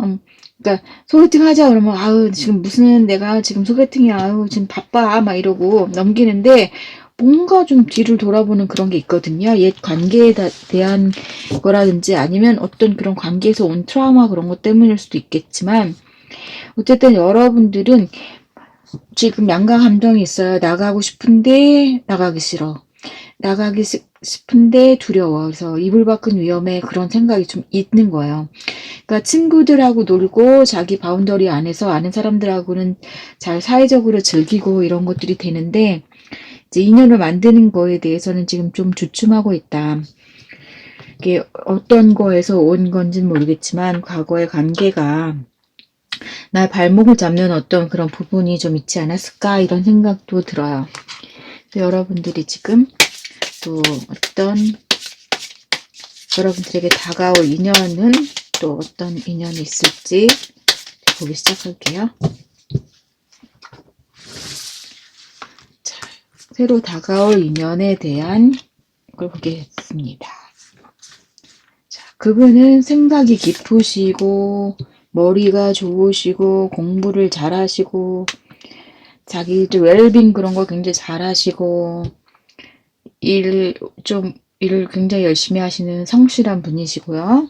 그러니까 소개팅 하자 그러면 지금 무슨 내가 지금 소개팅이야 지금 바빠 막 이러고 넘기는데 뭔가 좀 뒤를 돌아보는 그런 게 있거든요. 옛 관계에 대한 거라든지 아니면 어떤 그런 관계에서 온 트라우마 그런 것 때문일 수도 있겠지만 어쨌든 여러분들은 지금 양가 감정이 있어요. 나가고 싶은데 나가기 싫어. 나가기 싶은데 두려워. 그래서 이불 밖은 위험해. 그런 생각이 좀 있는 거예요. 그러니까 친구들하고 놀고 자기 바운더리 안에서 아는 사람들하고는 잘 사회적으로 즐기고 이런 것들이 되는데 이제 인연을 만드는 거에 대해서는 지금 좀 주춤하고 있다. 이게 어떤 거에서 온 건지는 모르겠지만 과거의 관계가 나의 발목을 잡는 어떤 그런 부분이 좀 있지 않았을까 이런 생각도 들어요. 여러분들이 지금 또 어떤 여러분들에게 다가올 인연은 또 어떤 인연이 있을지 보기 시작할게요. 자, 새로 다가올 인연에 대한 걸 보겠습니다. 자, 그분은 생각이 깊으시고 머리가 좋으시고 공부를 잘하시고 자기 웰빙 그런 거 굉장히 잘하시고 일을 굉장히 열심히 하시는 성실한 분이시고요.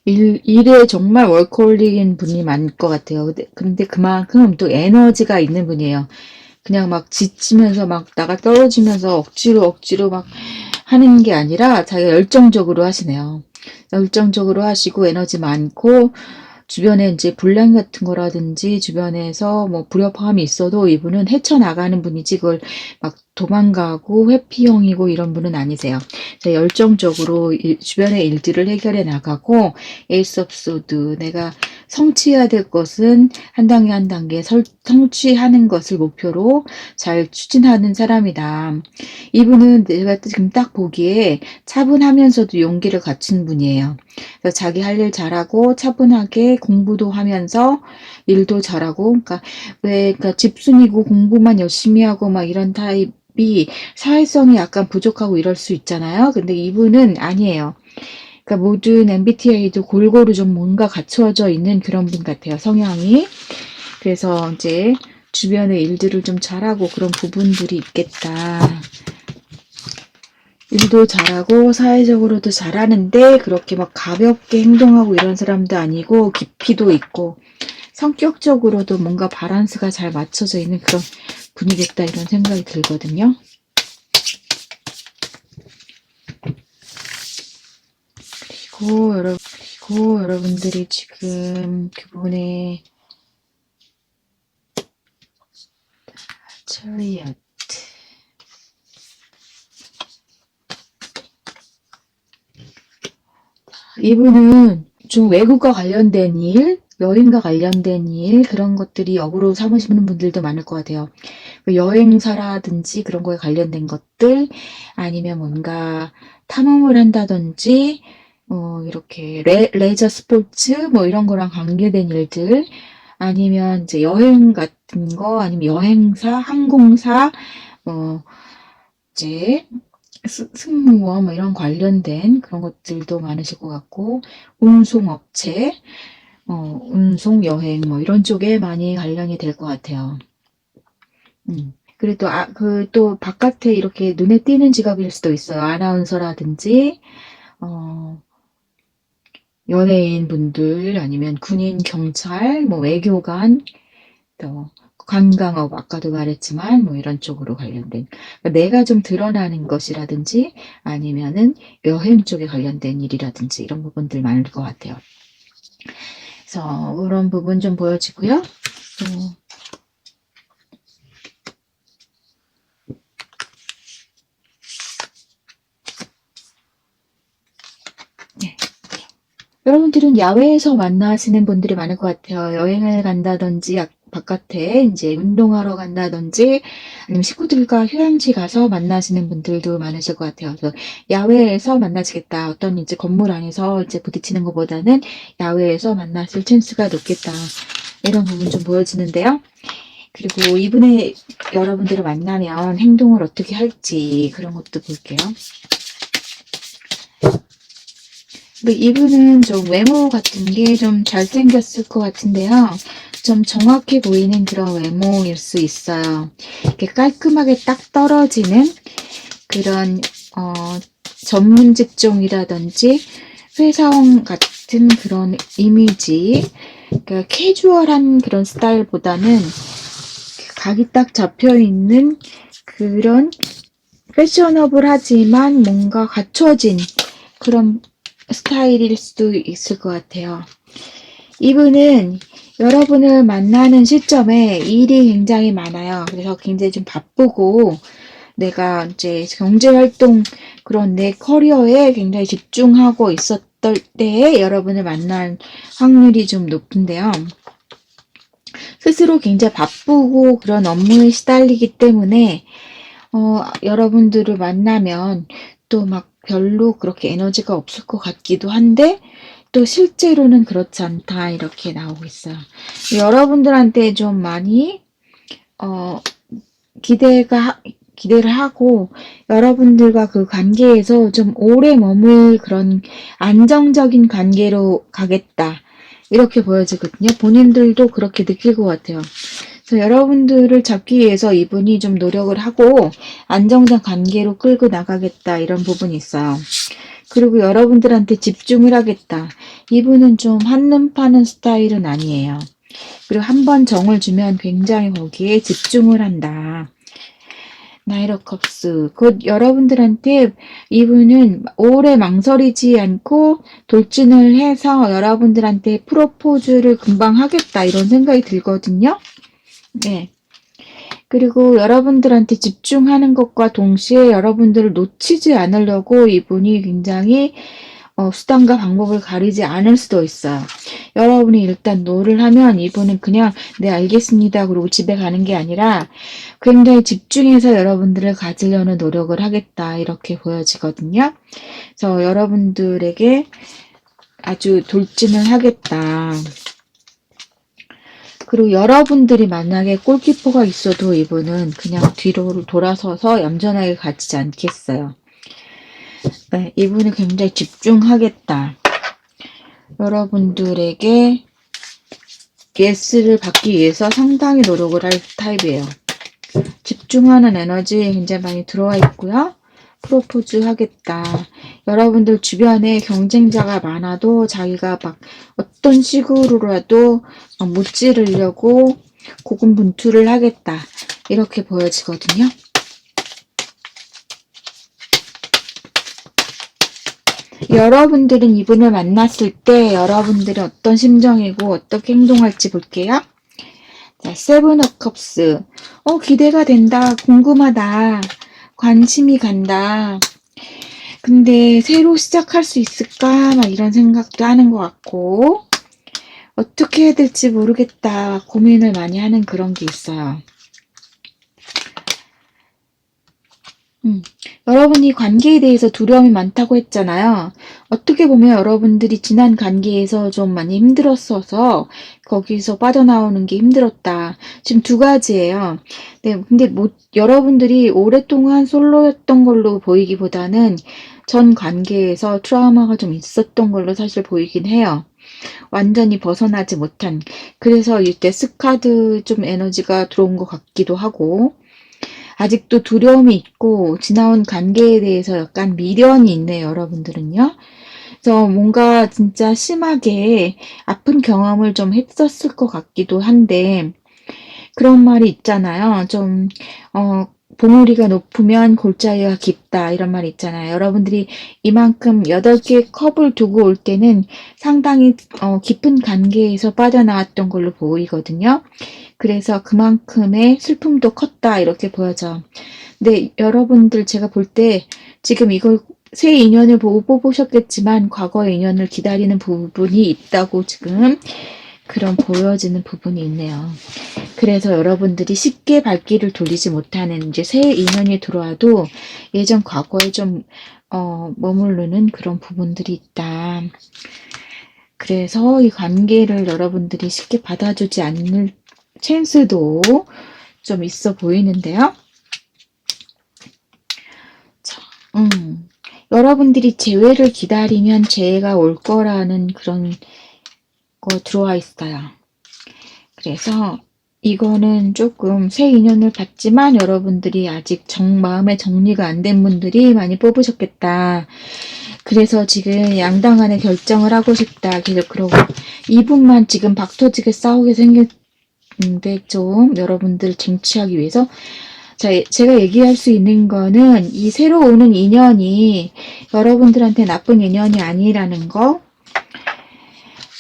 일에 정말 월커홀릭인 분이 많을 것 같아요. 근데 그만큼 또 에너지가 있는 분이에요. 그냥 막 지치면서 막 나가 떨어지면서 억지로 막 하는 게 아니라 자기가 열정적으로 하시네요. 열정적으로 하시고 에너지 많고 주변에 이제 불량 같은 거라든지 주변에서 뭐 불협화음이 있어도 이분은 헤쳐나가는 분이지 그걸 막 도망가고 회피형이고 이런 분은 아니세요. 열정적으로 주변의 일들을 해결해 나가고 에이스 오브 소드 내가 성취해야 될 것은 한 단계 한 단계 성취하는 것을 목표로 잘 추진하는 사람이다. 이분은 내가 지금 딱 보기에 차분하면서도 용기를 갖춘 분이에요. 그래서 자기 할 일 잘하고 차분하게 공부도 하면서 일도 잘하고 그러니까 집순이고 공부만 열심히 하고 막 이런 타입이 사회성이 약간 부족하고 이럴 수 있잖아요. 근데 이분은 아니에요. 그러니까 모든 MBTI도 골고루 좀 뭔가 갖추어져 있는 그런 분 같아요. 성향이. 그래서 이제 주변의 일들을 좀 잘하고 그런 부분들이 있겠다. 일도 잘하고 사회적으로도 잘하는데 그렇게 막 가볍게 행동하고 이런 사람도 아니고 깊이도 있고 성격적으로도 뭔가 밸런스가 잘 맞춰져 있는 그런 분이겠다 이런 생각이 들거든요. 그리고 여러분들이 지금 그분의 처리엇 이분은 좀 외국과 관련된 일, 여행과 관련된 일 그런 것들이 역으로 삼으시는 분들도 많을 것 같아요. 여행사라든지 그런 거에 관련된 것들 아니면 뭔가 탐험을 한다든지, 이렇게 레저 스포츠 뭐 이런 거랑 관계된 일들, 아니면 이제 여행 같은 거, 아니면 여행사, 항공사, 이제 승무원 뭐 이런 관련된 그런 것들도 많으실 것 같고, 운송업체, 운송, 여행 뭐 이런 쪽에 많이 관련이 될 것 같아요. 그리고 또, 또 바깥에 이렇게 눈에 띄는 직업일 수도 있어요. 아나운서라든지, 어, 연예인 분들, 아니면 군인, 경찰, 뭐 외교관, 또 관광업, 아까도 말했지만, 뭐 이런 쪽으로 관련된, 그러니까 내가 좀 드러나는 것이라든지, 아니면은 여행 쪽에 관련된 일이라든지, 이런 부분들 많을 것 같아요. 그래서 그런 부분 좀 보여지고요. 네. 여러분들은 야외에서 만나시는 분들이 많을 것 같아요. 여행을 간다든지, 바깥에 이제 운동하러 간다든지, 아니면 식구들과 휴양지 가서 만나시는 분들도 많으실 것 같아요. 그래서 야외에서 만나시겠다. 어떤 이제 건물 안에서 이제 부딪히는 것보다는 야외에서 만나실 찬스가 높겠다. 이런 부분 좀 보여지는데요. 그리고 이분의 여러분들을 만나면 행동을 어떻게 할지 그런 것도 볼게요. 이분은 좀 외모 같은 게 좀 잘생겼을 것 같은데요. 좀 정확해 보이는 그런 외모일 수 있어요. 이렇게 깔끔하게 딱 떨어지는 그런, 전문 직종이라든지 회사원 같은 그런 이미지, 그러니까 캐주얼한 그런 스타일보다는 각이 딱 잡혀 있는 그런 패셔너블하지만 뭔가 갖춰진 그런 스타일일 수도 있을 것 같아요. 이분은 여러분을 만나는 시점에 일이 굉장히 많아요. 그래서 굉장히 좀 바쁘고 내가 이제 경제활동 그런 내 커리어에 굉장히 집중하고 있었던 때에 여러분을 만날 확률이 좀 높은데요. 스스로 굉장히 바쁘고 그런 업무에 시달리기 때문에 여러분들을 만나면 또 막 별로 그렇게 에너지가 없을 것 같기도 한데 또 실제로는 그렇지 않다 이렇게 나오고 있어요. 여러분들한테 좀 많이 어, 기대를 하고 여러분들과 그 관계에서 좀 오래 머물 그런 안정적인 관계로 가겠다 이렇게 보여지거든요. 본인들도 그렇게 느낄 것 같아요. 그래서 여러분들을 잡기 위해서 이분이 좀 노력을 하고 안정적 관계로 끌고 나가겠다 이런 부분이 있어요. 그리고 여러분들한테 집중을 하겠다. 이분은 좀 한눈 파는 스타일은 아니에요. 그리고 한번 정을 주면 굉장히 거기에 집중을 한다. 나이트 컵스. 곧 여러분들한테 이분은 오래 망설이지 않고 돌진을 해서 여러분들한테 프로포즈를 금방 하겠다. 이런 생각이 들거든요. 네. 그리고 여러분들한테 집중하는 것과 동시에 여러분들을 놓치지 않으려고 이분이 굉장히 수단과 방법을 가리지 않을 수도 있어요. 여러분이 일단 노를 하면 이분은 그냥 네 알겠습니다 그러고 집에 가는 게 아니라 굉장히 집중해서 여러분들을 가지려는 노력을 하겠다 이렇게 보여지거든요. 그래서 여러분들에게 아주 돌진을 하겠다. 그리고 여러분들이 만약에 골키퍼가 있어도 이분은 그냥 뒤로 돌아서서 얌전하게 가지 않겠어요. 네, 이분은 굉장히 집중하겠다. 여러분들에게 예스를 받기 위해서 상당히 노력을 할 타입이에요. 집중하는 에너지 굉장히 많이 들어와 있고요. 프로포즈 하겠다. 여러분들 주변에 경쟁자가 많아도 자기가 막 어떤 식으로라도 못 지르려고 고군분투를 하겠다. 이렇게 보여지거든요. 여러분들은 이분을 만났을 때 여러분들이 어떤 심정이고 어떻게 행동할지 볼게요. 자, 세븐 업 컵스. 기대가 된다. 궁금하다. 관심이 간다. 근데 새로 시작할 수 있을까? 막 이런 생각도 하는 것 같고 어떻게 해야 될지 모르겠다. 고민을 많이 하는 그런 게 있어요. 음, 여러분이 관계에 대해서 두려움이 많다고 했잖아요. 어떻게 보면 여러분들이 지난 관계에서 좀 많이 힘들었어서 거기서 빠져나오는 게 힘들었다. 지금 두 가지예요. 네, 근데 뭐 여러분들이 오랫동안 솔로였던 걸로 보이기보다는 전 관계에서 트라우마가 좀 있었던 걸로 사실 보이긴 해요. 완전히 벗어나지 못한. 그래서 이때 스카드 좀 에너지가 들어온 것 같기도 하고, 아직도 두려움이 있고 지나온 관계에 대해서 약간 미련이 있네요, 여러분들은요. 그래서 뭔가 진짜 심하게 아픈 경험을 좀 했었을 것 같기도 한데, 그런 말이 있잖아요. 좀, 봉우리가 높으면 골짜기가 깊다. 이런 말이 있잖아요. 여러분들이 이만큼 8개의 컵을 두고 올 때는 상당히 깊은 관계에서 빠져나왔던 걸로 보이거든요. 그래서 그만큼의 슬픔도 컸다. 이렇게 보여져. 근데 여러분들 제가 볼 때 지금 이걸 새 인연을 보고 뽑으셨겠지만 과거의 인연을 기다리는 부분이 있다고 지금 그런 보여지는 부분이 있네요. 그래서 여러분들이 쉽게 발길을 돌리지 못하는 이제 새 인연이 들어와도 예전 과거에 좀 머무르는 그런 부분들이 있다. 그래서 이 관계를 여러분들이 쉽게 받아주지 않을 찬스도 좀 있어 보이는데요. 자, 여러분들이 재회를 기다리면 재해가 올 거라는 그런 거 들어와 있어요. 그래서 이거는 조금 새 인연을 받지만 여러분들이 아직 마음의 정리가 안 된 분들이 많이 뽑으셨겠다. 그래서 지금 양당 간에 결정을 하고 싶다. 계속 그러고 이분만 지금 박터지게 싸우게 생겼는데 좀 여러분들 쟁취하기 위해서 자, 제가 얘기할 수 있는 거는 이 새로 오는 인연이 여러분들한테 나쁜 인연이 아니라는 거.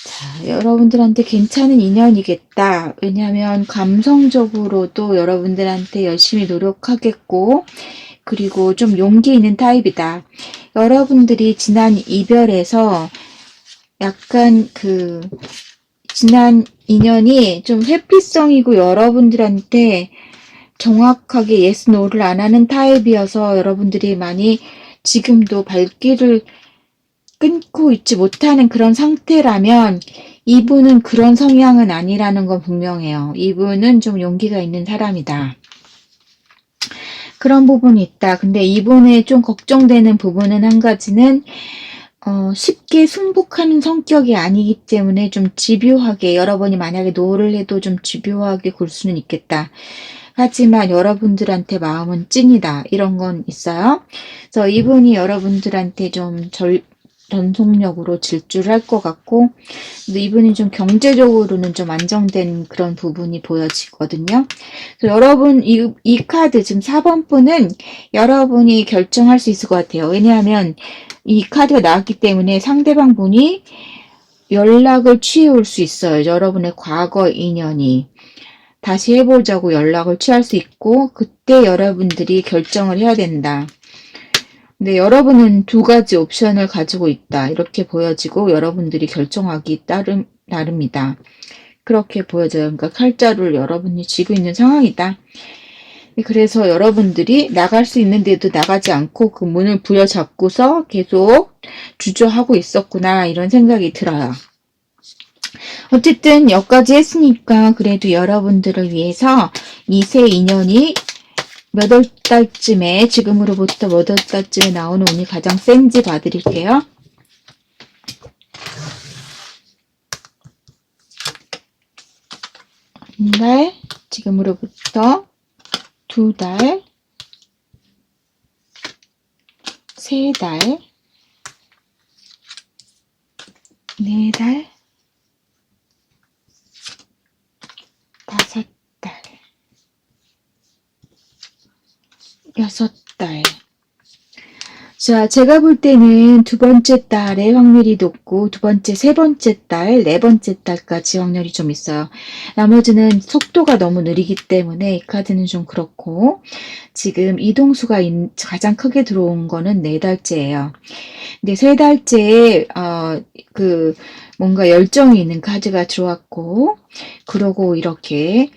자, 여러분들한테 괜찮은 인연이겠다. 왜냐하면 감성적으로도 여러분들한테 열심히 노력하겠고, 그리고 좀 용기 있는 타입이다. 여러분들이 지난 이별에서 약간 지난 인연이 좀 회피성이고 여러분들한테 정확하게 yes, no를 안 하는 타입이어서 여러분들이 많이 지금도 발길을 끊고 있지 못하는 그런 상태라면 이분은 그런 성향은 아니라는 건 분명해요. 이분은 좀 용기가 있는 사람이다. 그런 부분이 있다. 근데 이분의 좀 걱정되는 부분은 한 가지는 쉽게 승복하는 성격이 아니기 때문에 좀 집요하게 여러분이 만약에 노를 해도 좀 집요하게 굴 수는 있겠다. 하지만 여러분들한테 마음은 찐이다. 이런 건 있어요. 그래서 이분이 여러분들한테 좀 전속력으로 질주를 할 것 같고, 근데 이분이 좀 경제적으로는 좀 안정된 그런 부분이 보여지거든요. 그래서 여러분, 이 카드, 지금 4번 분은 여러분이 결정할 수 있을 것 같아요. 왜냐하면 이 카드가 나왔기 때문에 상대방 분이 연락을 취해올 수 있어요. 여러분의 과거 인연이. 다시 해보자고 연락을 취할 수 있고, 그때 여러분들이 결정을 해야 된다. 근데 여러분은 두 가지 옵션을 가지고 있다. 이렇게 보여지고 여러분들이 결정하기 나름이다. 그렇게 보여져요. 그러니까 칼자루를 여러분이 쥐고 있는 상황이다. 그래서 여러분들이 나갈 수 있는데도 나가지 않고 그 문을 부여잡고서 계속 주저하고 있었구나. 이런 생각이 들어요. 어쨌든 여기까지 했으니까 그래도 여러분들을 위해서 이 새 인연이 몇 월 달쯤에 지금으로부터 몇 월 달쯤에 나오는 운이 가장 센지 봐드릴게요. 한 달, 지금으로부터 2달, 3달, 4달, 5달, 6달. 자, 제가 볼 때는 두 번째 달에 확률이 높고 두 번째, 세 번째 달, 네 번째 달까지 확률이 좀 있어요. 나머지는 속도가 너무 느리기 때문에 이 카드는 좀 그렇고 지금 이동수가 가장 크게 들어온 거는 네 달째예요. 근데 세 달째에 뭔가 열정이 있는 카드가 들어왔고 그러고 이렇게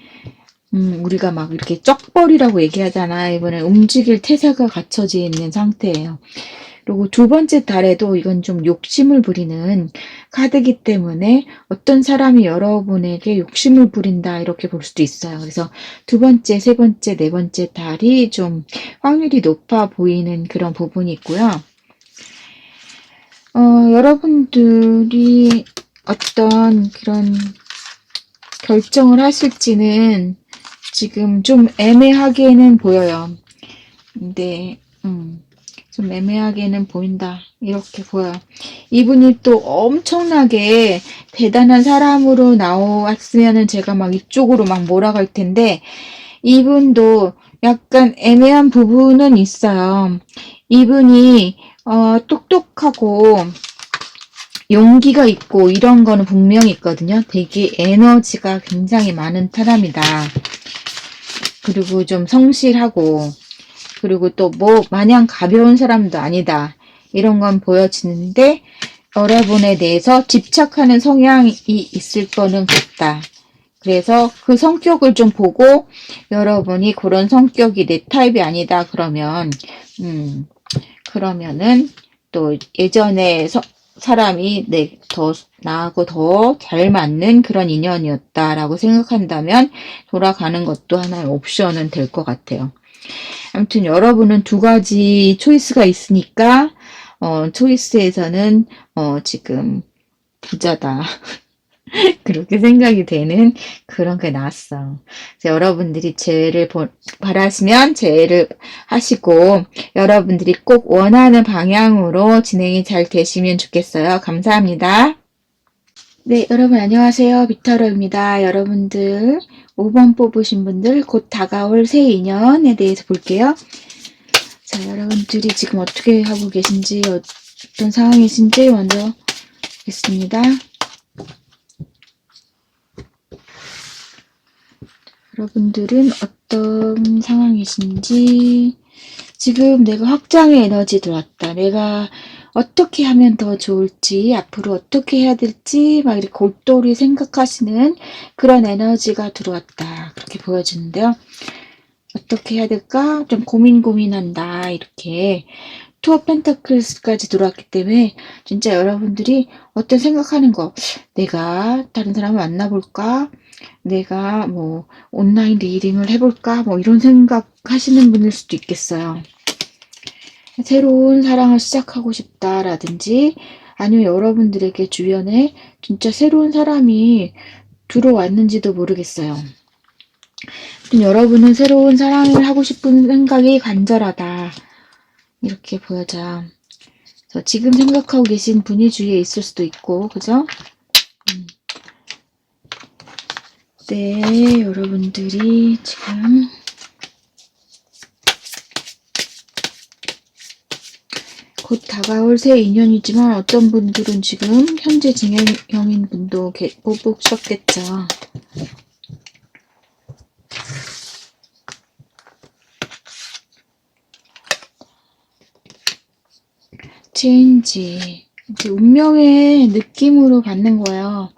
우리가 막 이렇게 쩍벌이라고 얘기하잖아. 이번에 움직일 태세가 갖춰져 있는 상태예요. 그리고 두 번째 달에도 이건 좀 욕심을 부리는 카드이기 때문에 어떤 사람이 여러분에게 욕심을 부린다 이렇게 볼 수도 있어요. 그래서 두 번째, 세 번째, 네 번째 달이 좀 확률이 높아 보이는 그런 부분이 있고요. 여러분들이 어떤 그런 결정을 하실지는 지금 좀 애매하게는 보여요. 근데 좀 애매하게는 보인다. 이렇게 보여요. 이분이 또 엄청나게 대단한 사람으로 나왔으면은 제가 막 이쪽으로 막 몰아갈 텐데 이분도 약간 애매한 부분은 있어요. 이분이 똑똑하고 용기가 있고 이런 거는 분명히 있거든요. 되게 에너지가 굉장히 많은 사람이다. 그리고 좀 성실하고 그리고 또 뭐 마냥 가벼운 사람도 아니다. 이런 건 보여지는데 여러분에 대해서 집착하는 성향이 있을 거는 같다. 그래서 그 성격을 좀 보고 여러분이 그런 성격이 내 타입이 아니다 그러면 그러면은 또 예전에 사람이 더 나하고 더 잘 맞는 그런 인연이었다라고 생각한다면 돌아가는 것도 하나의 옵션은 될 것 같아요. 아무튼 여러분은 두 가지 초이스가 있으니까 초이스에서는 지금 부자다. 그렇게 생각이 되는 그런 게 나왔어. 그래서 여러분들이 재회를 바라시면 재회를 하시고 여러분들이 꼭 원하는 방향으로 진행이 잘 되시면 좋겠어요. 감사합니다. 네, 여러분 안녕하세요. 비타로입니다. 여러분들 5번 뽑으신 분들 곧 다가올 새 인연에 대해서 볼게요. 자, 여러분들이 지금 어떻게 하고 계신지 어떤 상황이신지 먼저 보겠습니다. 여러분들은 어떤 상황이신지 지금 내가 확장의 에너지 들어왔다. 내가 어떻게 하면 더 좋을지 앞으로 어떻게 해야 될지 막 이렇게 골똘히 생각하시는 그런 에너지가 들어왔다. 그렇게 보여주는데요. 어떻게 해야 될까? 좀 고민한다. 이렇게 투어 펜타클스까지 들어왔기 때문에 진짜 여러분들이 어떤 생각하는 거 내가 다른 사람을 만나볼까? 내가 뭐 온라인 리딩을 해볼까? 뭐 이런 생각하시는 분일 수도 있겠어요. 새로운 사랑을 시작하고 싶다라든지 아니면 여러분들에게 주변에 진짜 새로운 사람이 들어왔는지도 모르겠어요. 여러분은 새로운 사랑을 하고 싶은 생각이 간절하다. 이렇게 보여져요. 지금 생각하고 계신 분이 주위에 있을 수도 있고, 그죠? 네, 여러분들이 지금 곧 다가올 새 인연이지만 어떤 분들은 지금 현재 진행형인 분도 뽑으셨겠죠. 체인지 운명의 느낌으로 받는 거예요.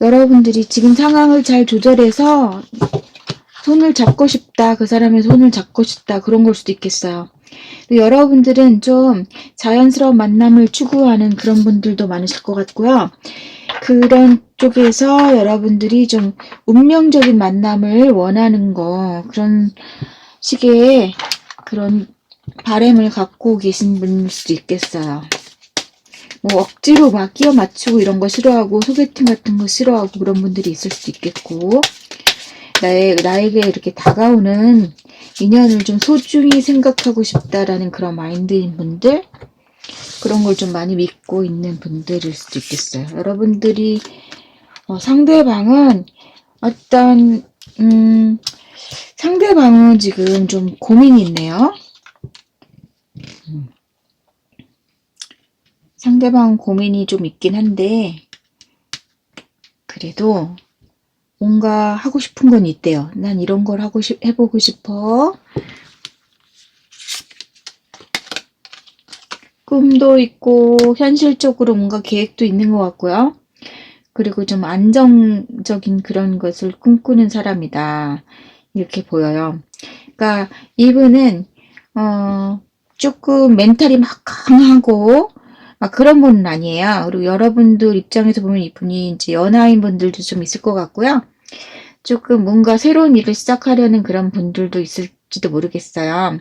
여러분들이 지금 상황을 잘 조절해서 손을 잡고 싶다, 그 사람의 손을 잡고 싶다 그런 걸 수도 있겠어요. 여러분들은 좀 자연스러운 만남을 추구하는 그런 분들도 많으실 것 같고요. 그런 쪽에서 여러분들이 좀 운명적인 만남을 원하는 거 그런 식의 그런 바램을 갖고 계신 분일 수도 있겠어요. 뭐 억지로 막 끼워 맞추고 이런 거 싫어하고 소개팅 같은 거 싫어하고 그런 분들이 있을 수도 있겠고 나에게 이렇게 다가오는 인연을 좀 소중히 생각하고 싶다라는 그런 마인드인 분들 그런 걸 좀 많이 믿고 있는 분들일 수도 있겠어요. 여러분들이 상대방은 어떤 상대방은 지금 좀 고민이 있네요. 상대방 고민이 좀 있긴 한데 그래도 뭔가 하고 싶은 건 있대요. 난 이런 걸 해보고 싶어. 꿈도 있고 현실적으로 뭔가 계획도 있는 것 같고요. 그리고 좀 안정적인 그런 것을 꿈꾸는 사람이다. 이렇게 보여요. 그러니까 이분은 조금 멘탈이 막 강하고 막 그런 분은 아니에요. 그리고 여러분들 입장에서 보면 이분이 이제 연하인 분들도 좀 있을 것 같고요. 조금 뭔가 새로운 일을 시작하려는 그런 분들도 있을지도 모르겠어요.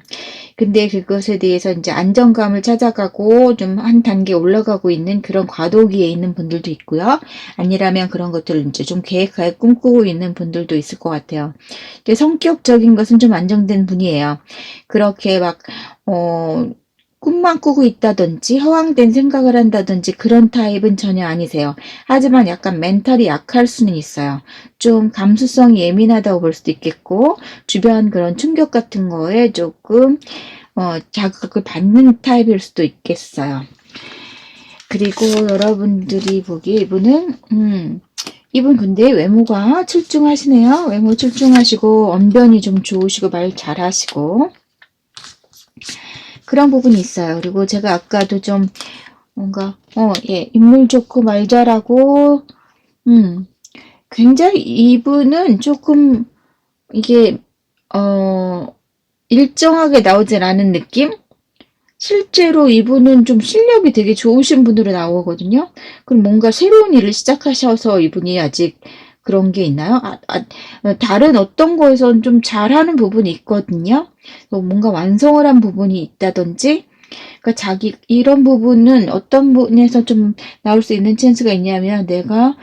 근데 그것에 대해서 이제 안정감을 찾아가고 좀 한 단계 올라가고 있는 그런 과도기에 있는 분들도 있고요. 아니라면 그런 것들을 이제 좀 계획하에 꿈꾸고 있는 분들도 있을 것 같아요. 근데 성격적인 것은 좀 안정된 분이에요. 그렇게 막, 어, 꿈만 꾸고 있다든지 허황된 생각을 한다든지 그런 타입은 전혀 아니세요. 하지만 약간 멘탈이 약할 수는 있어요. 좀 감수성이 예민하다고 볼 수도 있겠고 주변 그런 충격 같은 거에 조금 자극을 받는 타입일 수도 있겠어요. 그리고 여러분들이 보기에 이분 근데 외모가 출중하시네요. 외모 출중하시고 언변이 좀 좋으시고 말 잘하시고 그런 부분이 있어요. 그리고 제가 아까도 좀 뭔가 예, 인물 좋고 말 잘하고 굉장히 이분은 조금 이게 일정하게 나오진 않은 느낌? 실제로 이분은 좀 실력이 되게 좋으신 분으로 나오거든요. 그럼 뭔가 새로운 일을 시작하셔서 이분이 아직 그런 게 있나요? 다른 어떤 거에선 좀 잘하는 부분이 있거든요. 뭔가 완성을 한 부분이 있다든지 그러니까 이런 부분은 어떤 부분에서 좀 나올 수 있는 찬스가 있냐면 내가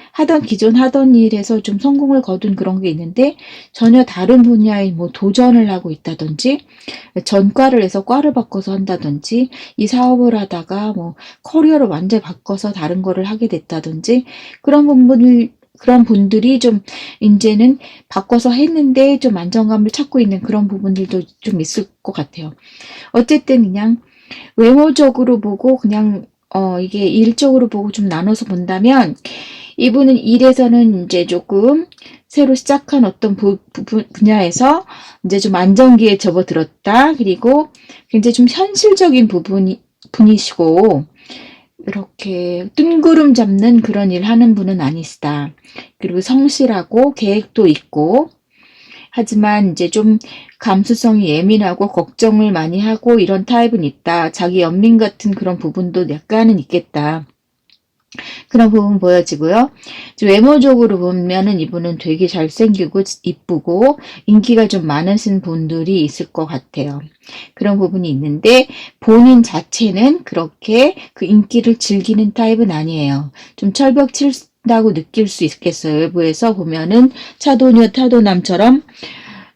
기존 하던 일에서 좀 성공을 거둔 그런 게 있는데 전혀 다른 분야에 뭐 도전을 하고 있다든지 전과를 해서 과를 바꿔서 한다든지 이 사업을 하다가 뭐 커리어를 완전히 바꿔서 다른 거를 하게 됐다든지 그런 분들이 좀 이제는 바꿔서 했는데 좀 안정감을 찾고 있는 그런 부분들도 좀 있을 것 같아요. 어쨌든 그냥 외모적으로 보고 그냥 이게 일적으로 보고 좀 나눠서 본다면 이분은 일에서는 이제 조금 새로 시작한 어떤 분야에서 이제 좀 안정기에 접어들었다. 그리고 굉장히 좀 현실적인 분이시고 이렇게 뜬구름 잡는 그런 일 하는 분은 아니시다. 그리고 성실하고 계획도 있고 하지만 이제 좀 감수성이 예민하고 걱정을 많이 하고 이런 타입은 있다. 자기 연민 같은 그런 부분도 약간은 있겠다. 그런 부분 보여지고요. 외모적으로 보면은 이분은 되게 잘생기고 이쁘고 인기가 좀 많으신 분들이 있을 것 같아요. 그런 부분이 있는데 본인 자체는 그렇게 그 인기를 즐기는 타입은 아니에요. 좀 철벽 친다고 느낄 수 있겠어요. 외부에서 보면은 차도녀 타도남처럼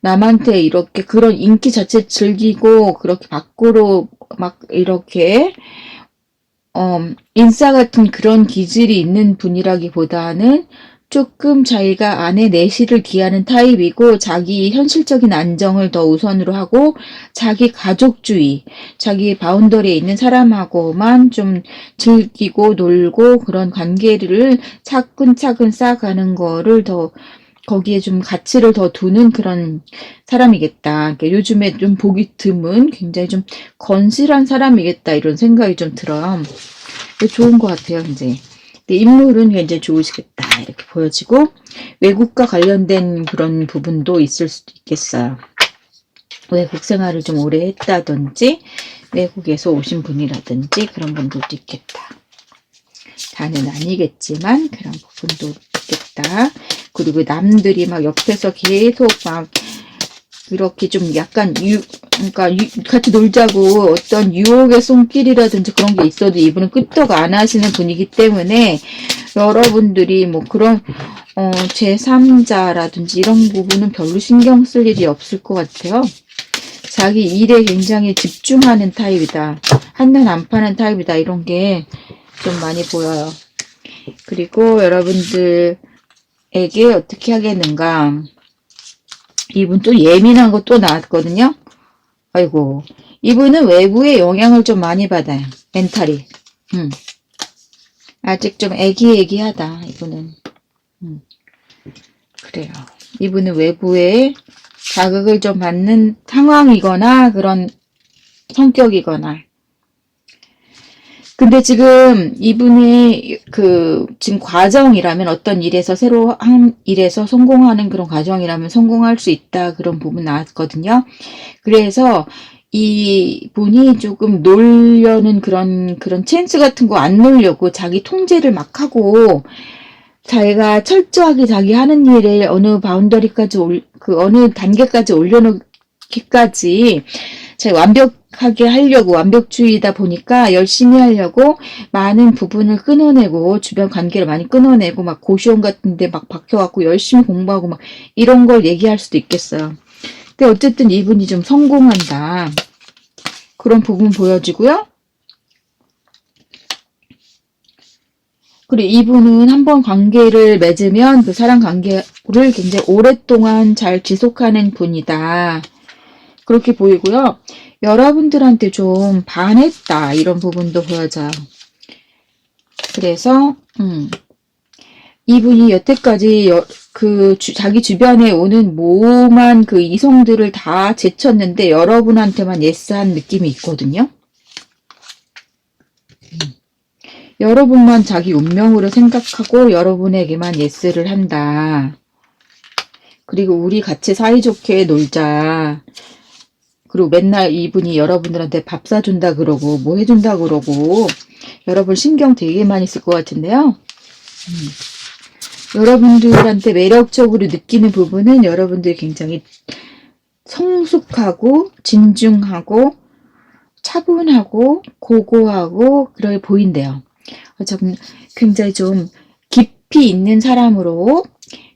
남한테 이렇게 그런 인기 자체 즐기고 그렇게 밖으로 막 이렇게 인싸 같은 그런 기질이 있는 분이라기보다는 조금 자기가 안에 내실을 기하는 타입이고 자기 현실적인 안정을 더 우선으로 하고 자기 가족주의, 자기 바운더리에 있는 사람하고만 좀 즐기고 놀고 그런 관계를 차근차근 쌓아가는 거를 더 거기에 좀 가치를 더 두는 그런 사람이겠다. 그러니까 요즘에 좀 보기 드문 굉장히 좀 건실한 사람이겠다 이런 생각이 좀 들어요. 좋은 것 같아요, 이제. 근데 인물은 굉장히 좋으시겠다 이렇게 보여지고 외국과 관련된 그런 부분도 있을 수도 있겠어요. 외국 생활을 좀 오래 했다든지 외국에서 오신 분이라든지 그런 분들도 있겠다. 다는 아니겠지만 그런 부분도 있겠다. 그리고 남들이 막 옆에서 계속 막 이렇게 좀 약간 그러니까 같이 놀자고 어떤 유혹의 손길이라든지 그런 게 있어도 이분은 끄떡 안 하시는 분이기 때문에 여러분들이 뭐 그런 제3자라든지 이런 부분은 별로 신경 쓸 일이 없을 것 같아요. 자기 일에 굉장히 집중하는 타입이다. 한눈 안 파는 타입이다. 이런 게 좀 많이 보여요. 그리고 여러분들에게 어떻게 하겠는가. 이분 또 예민한 거 또 나왔거든요. 아이고. 이분은 외부의 영향을 좀 많이 받아요. 멘탈이. 아직 좀 애기애기하다. 이분은. 그래요. 이분은 외부의 자극을 좀 받는 상황이거나 그런 성격이거나 근데 지금 이분의 지금 과정이라면 어떤 일에서 새로 한 일에서 성공하는 그런 과정이라면 성공할 수 있다 그런 부분 나왔거든요. 그래서 이 분이 조금 놀려는 그런 찬스 같은 거 안 놀려고 자기 통제를 막 하고 자기가 철저하게 자기 하는 일에 어느 바운더리까지 어느 단계까지 올려놓기까지 제가 완벽하게 하려고 완벽주의다 보니까 열심히 하려고 많은 부분을 끊어내고 주변 관계를 많이 끊어내고 막 고시원 같은데 막 박혀갖고 열심히 공부하고 막 이런 걸 얘기할 수도 있겠어요. 근데 어쨌든 이분이 좀 성공한다. 그런 부분 보여지고요. 그리고 이분은 한번 관계를 맺으면 그 사람 관계를 굉장히 오랫동안 잘 지속하는 분이다. 그렇게 보이고요. 여러분들한테 좀 반했다. 이런 부분도 보여져요. 그래서 이분이 여태까지 자기 주변에 오는 모험한 그 이성들을 다 제쳤는데 여러분한테만 예스한 느낌이 있거든요. 여러분만 자기 운명으로 생각하고 여러분에게만 예스를 한다. 그리고 우리 같이 사이좋게 놀자. 그리고 맨날 이분이 여러분들한테 밥 사준다 그러고 뭐 해준다 그러고 여러분 신경 되게 많이 쓸 것 같은데요. 여러분들한테 매력적으로 느끼는 부분은 여러분들이 굉장히 성숙하고 진중하고 차분하고 고고하고 그렇게 보인대요. 굉장히 좀 깊이 있는 사람으로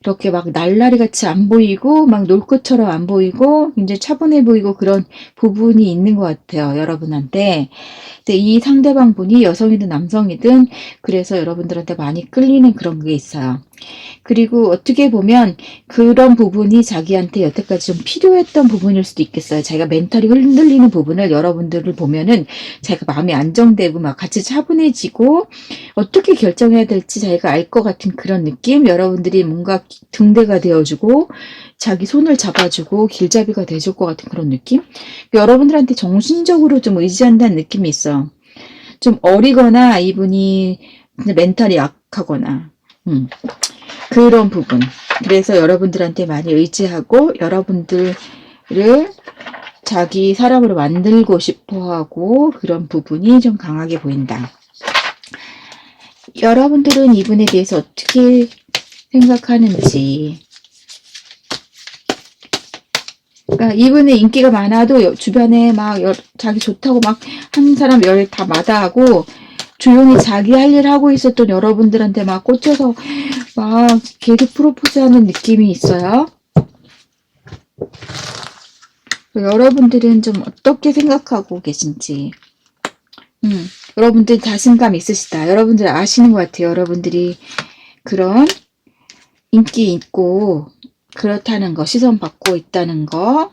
이렇게 막 날라리 같이 안 보이고 막 놀 것처럼 안 보이고 굉장히 차분해 보이고 그런 부분이 있는 것 같아요. 여러분한테. 근데 이 상대방 분이 여성이든 남성이든 그래서 여러분들한테 많이 끌리는 그런 게 있어요. 그리고 어떻게 보면 그런 부분이 자기한테 여태까지 좀 필요했던 부분일 수도 있겠어요. 자기가 멘탈이 흔들리는 부분을 여러분들을 보면은 자기가 마음이 안정되고 막 같이 차분해지고 어떻게 결정해야 될지 자기가 알 것 같은 그런 느낌? 여러분들이 뭔가 등대가 되어주고 자기 손을 잡아주고 길잡이가 돼줄 것 같은 그런 느낌? 여러분들한테 정신적으로 좀 의지한다는 느낌이 있어요. 좀 어리거나 이분이 멘탈이 약하거나 그런 부분. 그래서 여러분들한테 많이 의지하고 여러분들을 자기 사람으로 만들고 싶어하고 그런 부분이 좀 강하게 보인다. 여러분들은 이분에 대해서 어떻게 생각하는지. 그러니까 이분의 인기가 많아도 주변에 막 자기 좋다고 막 한 사람 열 다 마다하고 조용히 자기 할 일 하고 있었던 여러분들한테 막 꽂혀서 막 계속 프로포즈하는 느낌이 있어요. 여러분들은 좀 어떻게 생각하고 계신지. 여러분들 자신감 있으시다. 여러분들 아시는 것 같아요. 여러분들이 그런 인기 있고 그렇다는 거, 시선 받고 있다는 거.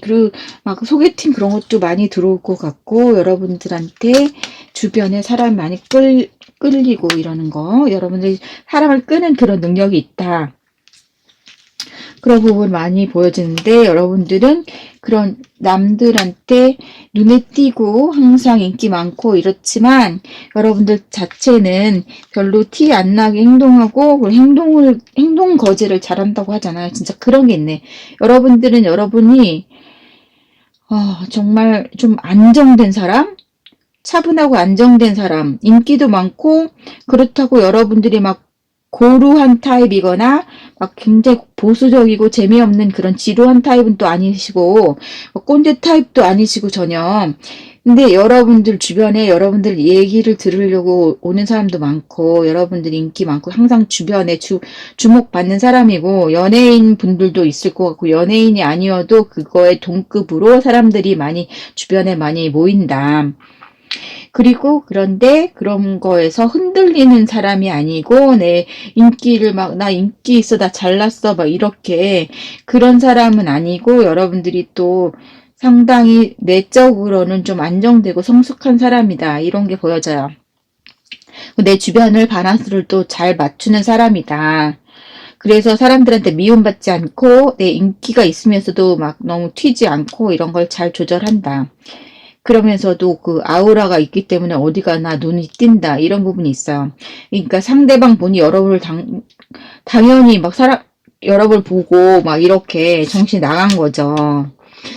그리고 막 소개팅 그런 것도 많이 들어올 것 같고 여러분들한테 주변에 사람 많이 끌리고 이러는 거. 여러분들이 사람을 끄는 그런 능력이 있다. 그런 부분 많이 보여지는데 여러분들은 그런 남들한테 눈에 띄고 항상 인기 많고 이렇지만 여러분들 자체는 별로 티 안 나게 행동하고 행동 거지를 잘한다고 하잖아요. 진짜 그런 게 있네. 여러분들은 여러분이 정말 좀 안정된 사람? 차분하고 안정된 사람, 인기도 많고 그렇다고 여러분들이 막 고루한 타입이거나 막 굉장히 보수적이고 재미없는 그런 지루한 타입은 또 아니시고 꼰대 타입도 아니시고 전혀. 근데 여러분들 주변에 여러분들 얘기를 들으려고 오는 사람도 많고 여러분들 인기 많고 항상 주변에 주목받는 사람이고 연예인 분들도 있을 것 같고 연예인이 아니어도 그거에 동급으로 사람들이 주변에 많이 모인다. 그리고 그런데 그런 거에서 흔들리는 사람이 아니고 내 인기를 나 인기 있어 나 잘났어 막 이렇게 그런 사람은 아니고 여러분들이 또 상당히 내적으로는 좀 안정되고 성숙한 사람이다 이런 게 보여져요. 내 주변을 바란스를 또 잘 맞추는 사람이다. 그래서 사람들한테 미움받지 않고 내 인기가 있으면서도 막 너무 튀지 않고 이런 걸 잘 조절한다. 그러면서도 그 아우라가 있기 때문에 어디 가나 눈이 띈다. 이런 부분이 있어요. 그러니까 상대방 분이 여러분을 당연히 막 여러분을 보고 막 이렇게 정신이 나간 거죠.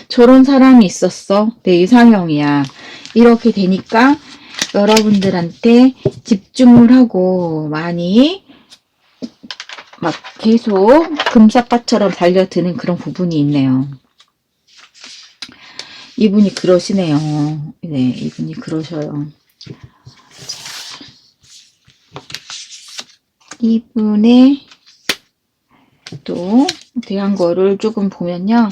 저런 사람이 있었어. 내 이상형이야. 이렇게 되니까 여러분들한테 집중을 하고 많이 막 계속 금사빠처럼 달려드는 그런 부분이 있네요. 이분이 그러시네요. 네, 이분이 그러셔요. 이분의 또 대한 거를 조금 보면요.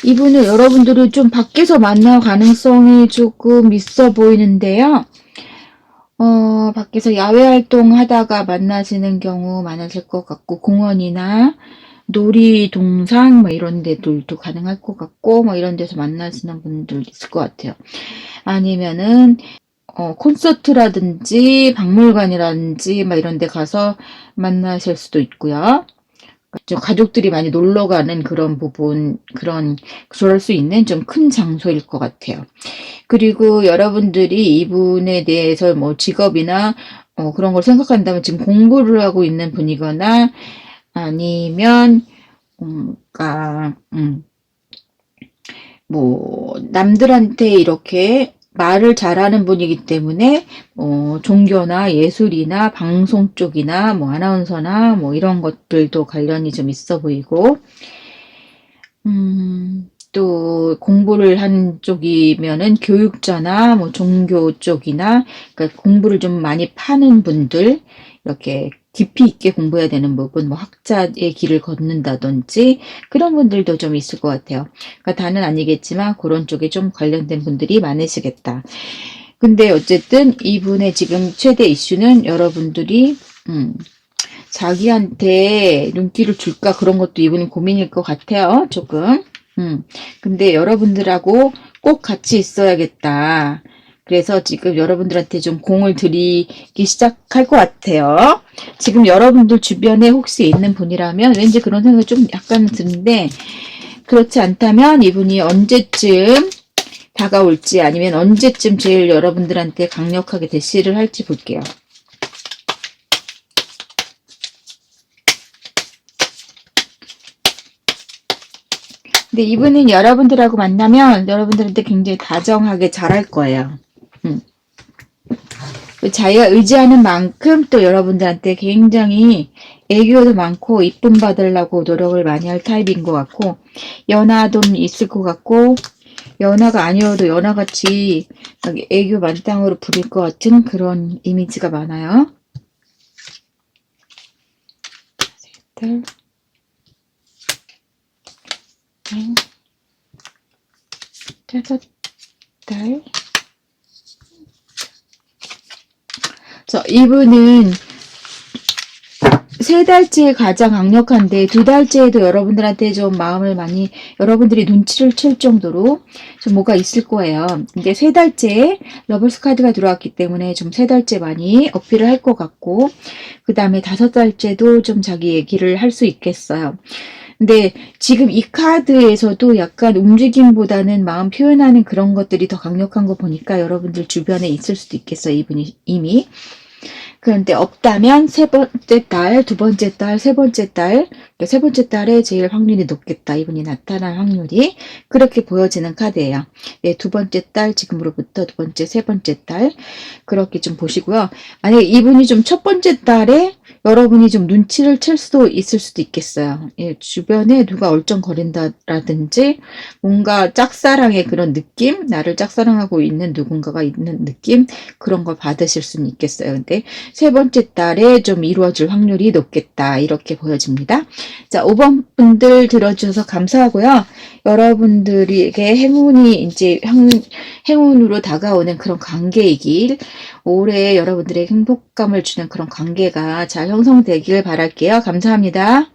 이분은 여러분들이 좀 밖에서 만날 가능성이 조금 있어 보이는데요. 밖에서 야외 활동 하다가 만나시는 경우 많아질 것 같고, 공원이나 놀이동산 뭐 이런 데들도 가능할 것 같고, 뭐 이런 데서 만나시는 분들 있을 것 같아요. 아니면은 콘서트라든지 박물관이라든지 막 이런 데 가서 만나실 수도 있고요. 좀 가족들이 많이 놀러 가는 그런 부분, 그럴 수 있는 좀 큰 장소일 것 같아요. 그리고 여러분들이 이분에 대해서 뭐 직업이나 그런 걸 생각한다면 지금 공부를 하고 있는 분이거나 아니면 그러니까 뭐 남들한테 이렇게 말을 잘하는 분이기 때문에 종교나 예술이나 방송 쪽이나 뭐 아나운서나 뭐 이런 것들도 관련이 좀 있어 보이고 또 공부를 한 쪽이면은 교육자나 뭐 종교 쪽이나 그러니까 공부를 좀 많이 파는 분들 이렇게 깊이 있게 공부해야 되는 부분, 뭐 학자의 길을 걷는다든지 그런 분들도 좀 있을 것 같아요. 그러니까 다는 아니겠지만 그런 쪽에 좀 관련된 분들이 많으시겠다. 근데 어쨌든 이분의 지금 최대 이슈는 여러분들이 자기한테 눈길을 줄까 그런 것도 이분이 고민일 것 같아요. 조금. 근데 여러분들하고 꼭 같이 있어야겠다. 그래서 지금 여러분들한테 좀 공을 들이기 시작할 것 같아요. 지금 여러분들 주변에 혹시 있는 분이라면 왠지 그런 생각이 좀 약간 드는데 그렇지 않다면 이분이 언제쯤 다가올지 아니면 언제쯤 제일 여러분들한테 강력하게 대시를 할지 볼게요. 근데 이분은 여러분들하고 만나면 여러분들한테 굉장히 다정하게 잘할 거예요. 자기가 의지하는 만큼 또 여러분들한테 굉장히 애교도 많고 이쁨 받으려고 노력을 많이 할 타입인 것 같고 연하도 있을 것 같고 연하가 아니어도 연하같이 애교 만땅으로 부릴 것 같은 그런 이미지가 많아요. 셋, 다섯 달. 이분은 3달째 가장 강력한데 2달째에도 여러분들한테 좀 마음을 많이 여러분들이 눈치를 챌 정도로 좀 뭐가 있을 거예요. 근데 3달째에 러블스 카드가 들어왔기 때문에 좀 3달째 많이 어필을 할 것 같고 그 다음에 5달째도 좀 자기 얘기를 할 수 있겠어요. 근데 지금 이 카드에서도 약간 움직임보다는 마음 표현하는 그런 것들이 더 강력한 거 보니까 여러분들 주변에 있을 수도 있겠어요. 이분이 이미. 그런데 없다면 3번째 달, 2번째 달, 3번째 달, 3번째 달에 제일 확률이 높겠다. 이분이 나타날 확률이 그렇게 보여지는 카드예요. 네, 2번째 달 지금으로부터 2번째, 3번째 달 그렇게 좀 보시고요. 만약에 이분이 좀 첫 번째 달에 여러분이 좀 눈치를 챌 수도 있을 수도 있겠어요. 예, 주변에 누가 얼쩡거린다라든지 뭔가 짝사랑의 그런 느낌, 나를 짝사랑하고 있는 누군가가 있는 느낌 그런 걸 받으실 수는 있겠어요. 근데 3번째 달에 좀 이루어질 확률이 높겠다. 이렇게 보여집니다. 자, 5번 분들 들어주셔서 감사하고요. 여러분들에게 행운이 이제 행운으로 다가오는 그런 관계이길 올해 여러분들의 행복감을 주는 그런 관계가 잘 형성되길 바랄게요. 감사합니다.